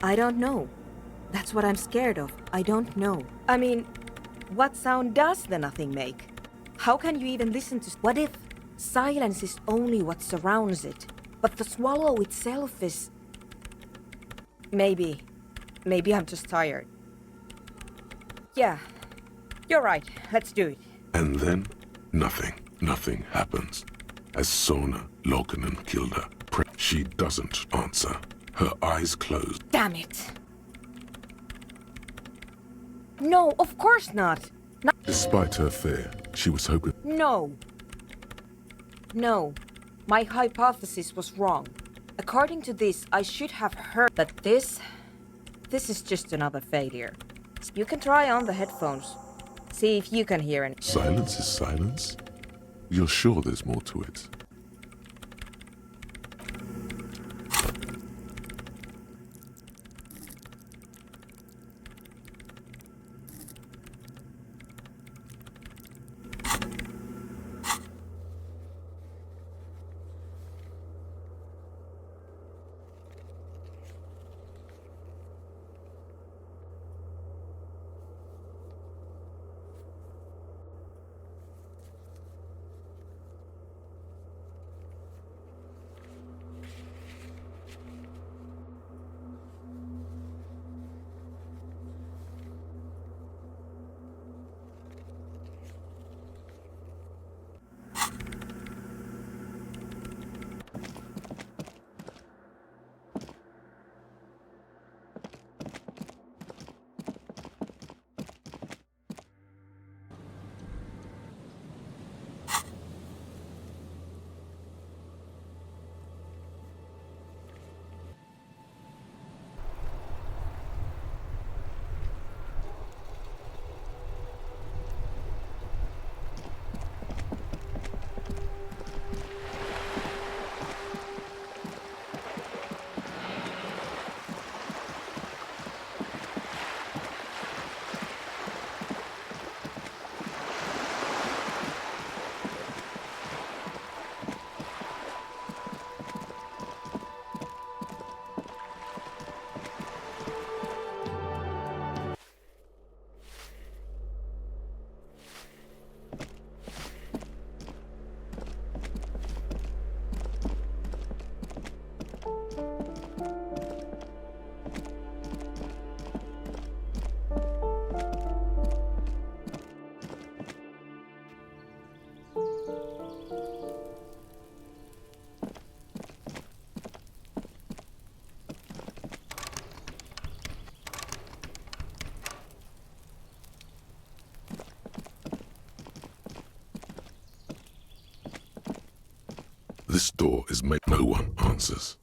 I don't know. That's what I'm scared of. I don't know. I mean, what sound does the nothing make? How can you even listen to... What if silence is only what surrounds it, but the swallow itself is... Maybe I'm just tired. Yeah, you're right. Let's do it. And then, nothing happens. As Sona, Loken and Kilda, she doesn't answer. Her eyes closed. Damn it. No, of course not. Despite her fear, she was hoping... No, my hypothesis was wrong. According to this, I should have heard... But this is just another failure. You can try on the headphones. See if you can hear it. Silence is silence? You're sure there's more to it? This door is made. No one answers.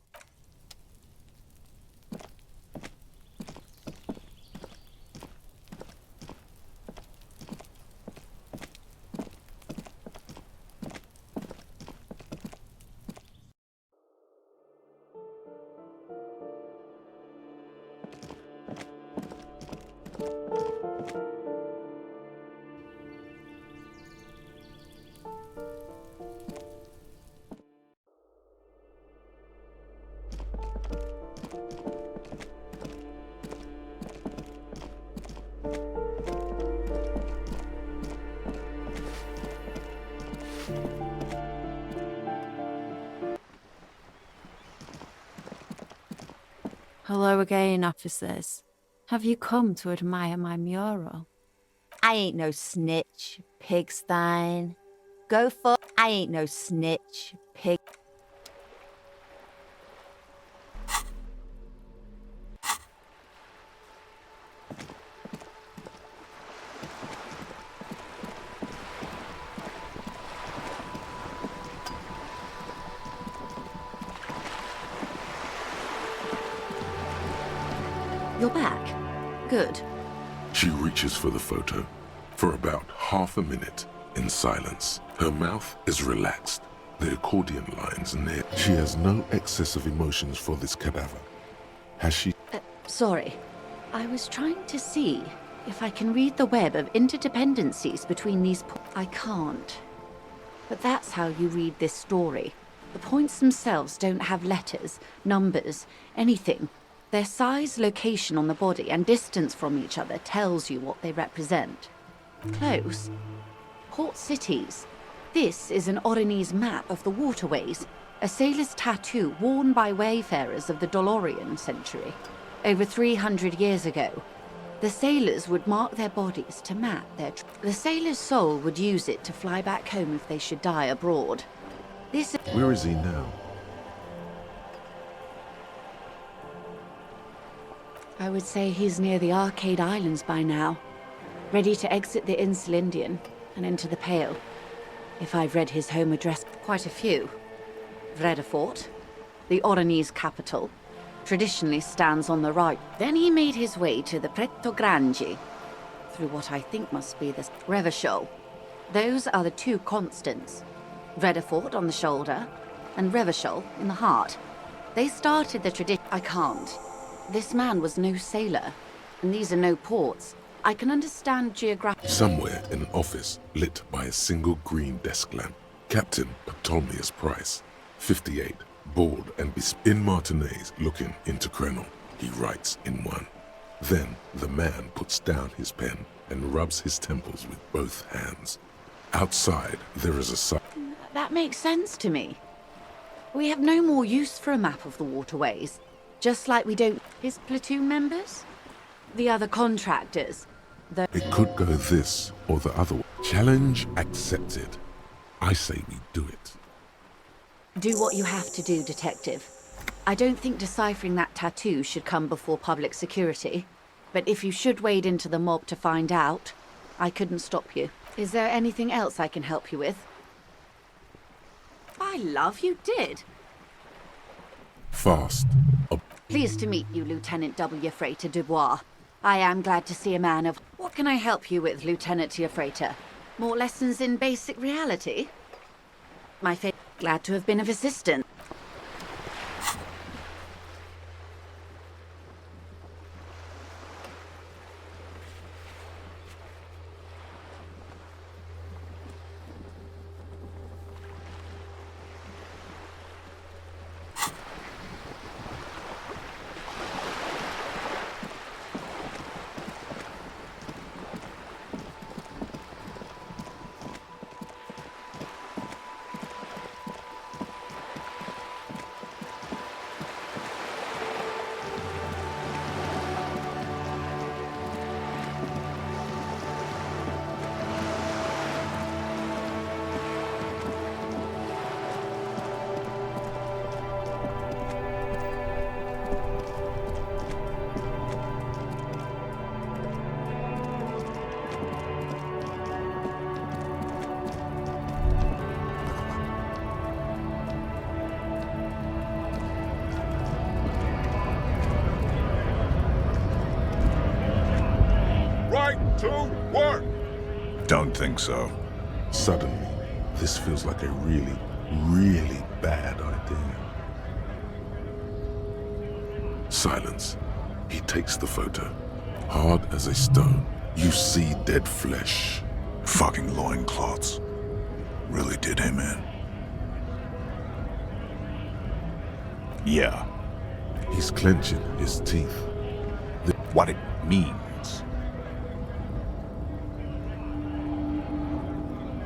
Hello again, officers. Have you come to admire my mural? I ain't no snitch, pigstein. Go for. I ain't no snitch, pig. You're back. Good. She reaches for the photo. For about half a minute, in silence. Her mouth is relaxed. The accordion lines near. She has no excess of emotions for this cadaver. Has she? Sorry. I was trying to see if I can read the web of interdependencies between these I can't. But that's how you read this story. The points themselves don't have letters, numbers, anything. Their size, location on the body, and distance from each other tells you what they represent. Close. Port cities. This is an Oronese map of the waterways, a sailor's tattoo worn by wayfarers of the Dolorian century. Over 300 years ago, the sailors would mark their bodies to map their... The sailor's soul would use it to fly back home if they should die abroad. This... Where is he now? I would say he's near the Arcade Islands by now, ready to exit the Insel Indian and into the Pale. If I've read his home address, quite a few. Vredefort, the Oronese capital, traditionally stands on the right. Then he made his way to the Preto Grande, through what I think must be the Revachol. Those are the two constants. Vredefort on the shoulder, and Revachol in the heart. They started the tradition. I can't. This man was no sailor, and these are no ports. I can understand geography. Somewhere in an office lit by a single green desk lamp. Captain Ptolemaeus Price, 58, bald and in Martinez, looking into Krenel. He writes in one. Then the man puts down his pen and rubs his temples with both hands. Outside, there is a sign. That makes sense to me. We have no more use for a map of the waterways. Just like we don't... His platoon members? The other contractors? It could go this or the other way. Challenge accepted. I say we do it. Do what you have to do, Detective. I don't think deciphering that tattoo should come before public security. But if you should wade into the mob to find out, I couldn't stop you. Is there anything else I can help you with? By love, you did. Fast. Pleased to meet you, Lieutenant W. Freighter Dubois. I am glad to see a man of... What can I help you with, Lieutenant Freighter? More lessons in basic reality? My favorite. Glad to have been of assistance. right to work. Don't think so. Suddenly, this feels like a really, really bad idea. Silence. He takes the photo. Hard as a stone, you see dead flesh. Fucking loincloths. Really did him in. Yeah. He's clenching his teeth. What it means.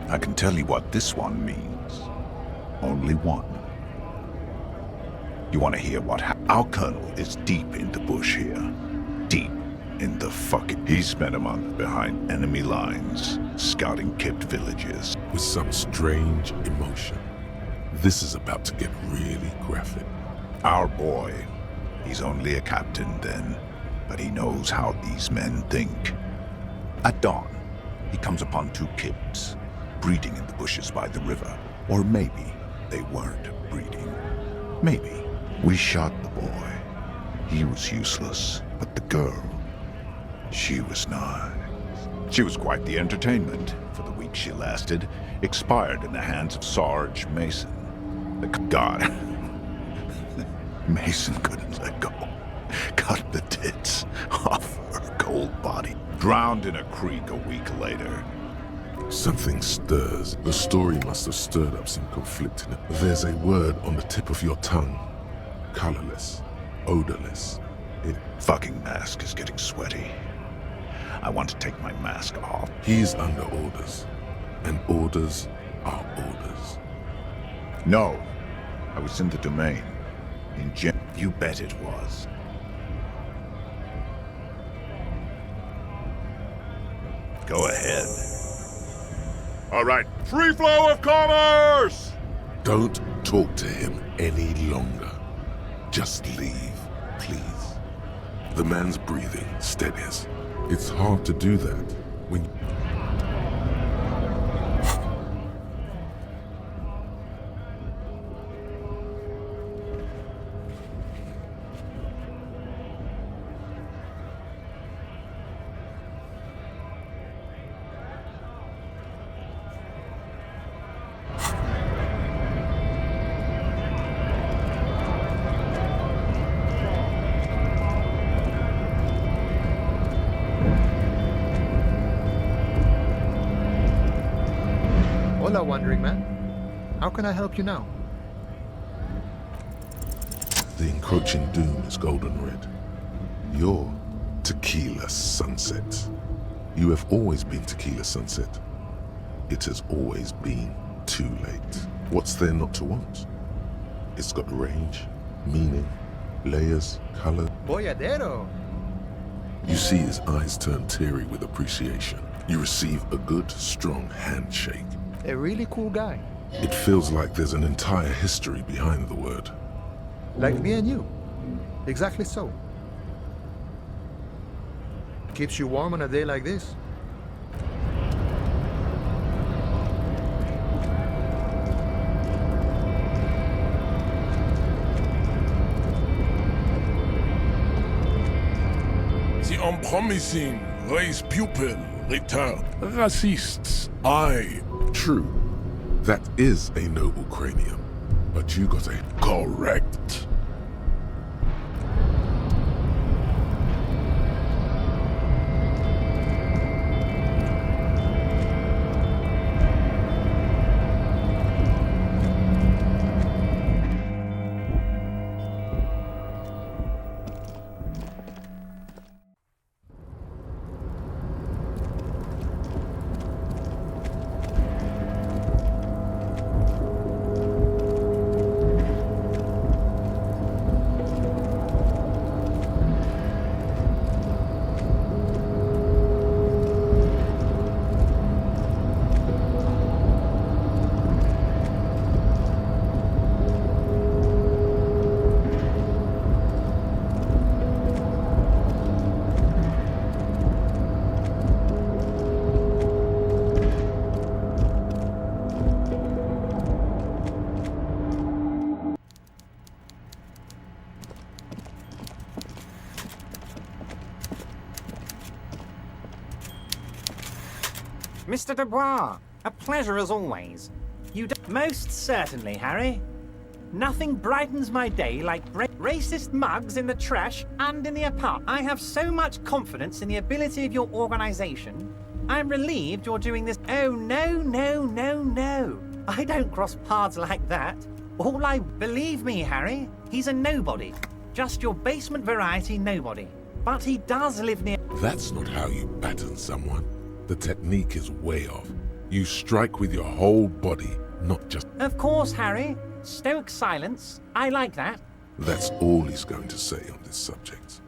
I can tell you what this one means. Only one. You want to hear what our colonel is deep in the bush here. Deep in the fucking... He spent a month behind enemy lines, scouting kept villages. With some strange emotion. This is about to get really graphic. Our boy. He's only a captain then, but he knows how these men think. At dawn, he comes upon 2 kips, breeding in the bushes by the river. Or maybe they weren't breeding. Maybe. We shot the boy. He was useless, but the girl, she was nice. She was quite the entertainment for the week she lasted, expired in the hands of Sarge Mason. The god. Mason couldn't let go. Cut the tits off her cold body. Drowned in a creek a week later. Something stirs. The story must have stirred up some conflict in it. There's a word on the tip of your tongue. Colorless. Odorless. Fucking mask is getting sweaty. I want to take my mask off. He's under orders. And orders are orders. No. I was in the domain. You bet it was. Go ahead. All right. Free flow of commerce! Don't talk to him any longer. Just leave, please. The man's breathing steadies. It's hard to do that when you... Hola, Wandering Man. How can I help you now? The encroaching doom is golden red. You're Tequila Sunset. You have always been Tequila Sunset. It has always been too late. What's there not to want? It's got range, meaning, layers, color. Boyadero! You see his eyes turn teary with appreciation. You receive a good, strong handshake. A really cool guy. It feels like there's an entire history behind the word. Like me and you. Exactly so. Keeps you warm on a day like this. The unpromising race pupil return. Racists, I. True. That is a noble cranium. But you got a... Correct. Mr. Dubois, a pleasure as always. Most certainly, Harry. Nothing brightens my day like racist mugs in the trash and in the apartment. I have so much confidence in the ability of your organization. I'm relieved you're doing this. Oh, no. I don't cross paths like that. Believe me, Harry, he's a nobody. Just your basement variety nobody. But he does live near. That's not how you batten someone. The technique is way off. You strike with your whole body, not just... Of course, Harry. Stoic silence. I like that. That's all he's going to say on this subject.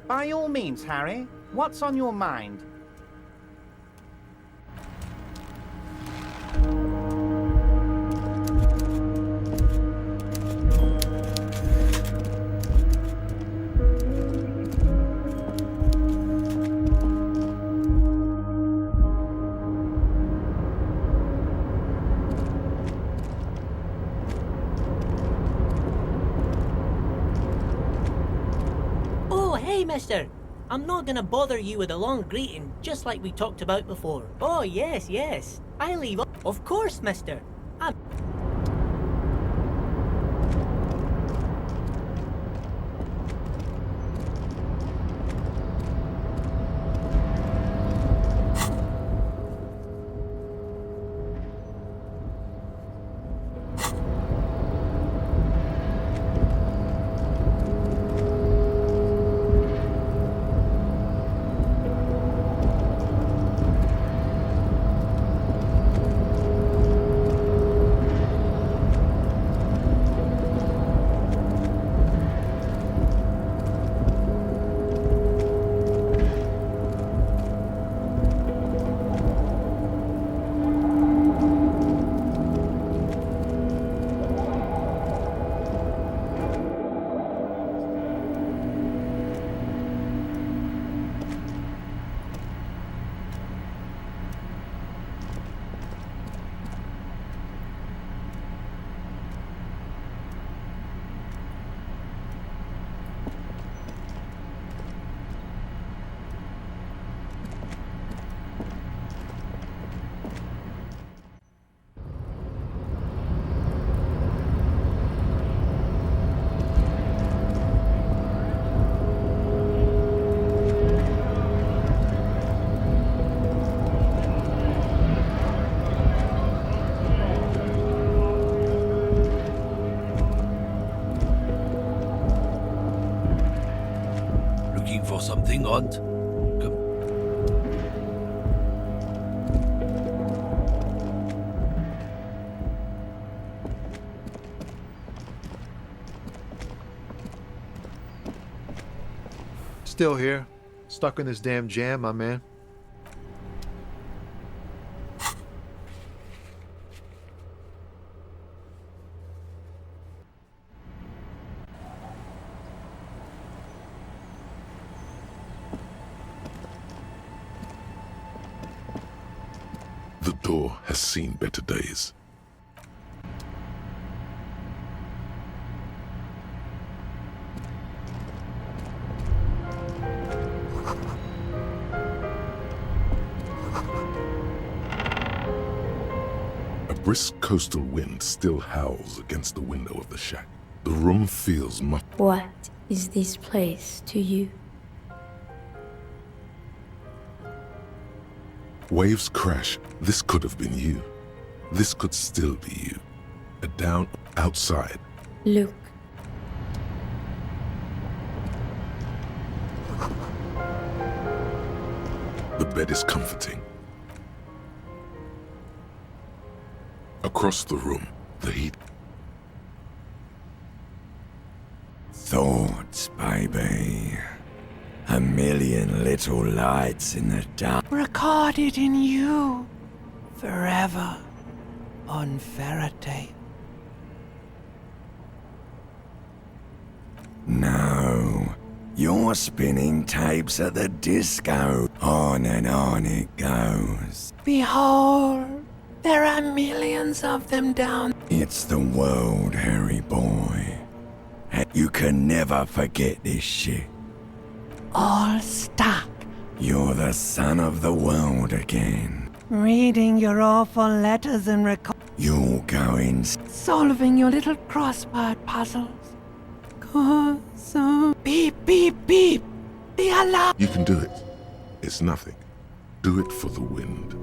By all means, Harry. What's on your mind? Hey, mister. I'm not gonna bother you with a long greeting, just like we talked about before. Oh, yes. I leave. Of course, mister. For something odd. Come. Still here. Stuck in this damn jam, my man. The door has seen better days. A brisk coastal wind still howls against the window of the shack. The room feels much... What is this place to you? Waves crash. This could have been you. This could still be you. A down outside. Look. The bed is comforting. Across the room, the heat. Thoughts, baby. A million little lights in the dark. Recorded in you. Forever. On Faraday. No. You're spinning tapes at the disco. On and on it goes. Behold. There are millions of them down. It's the world, Harry boy. And you can never forget this shit. all stuck. You're the son of the world again. Reading your awful letters and You're going... solving your little crossword puzzles. So beep, beep, beep. The alarm. You can do it. It's nothing. Do it for the wind.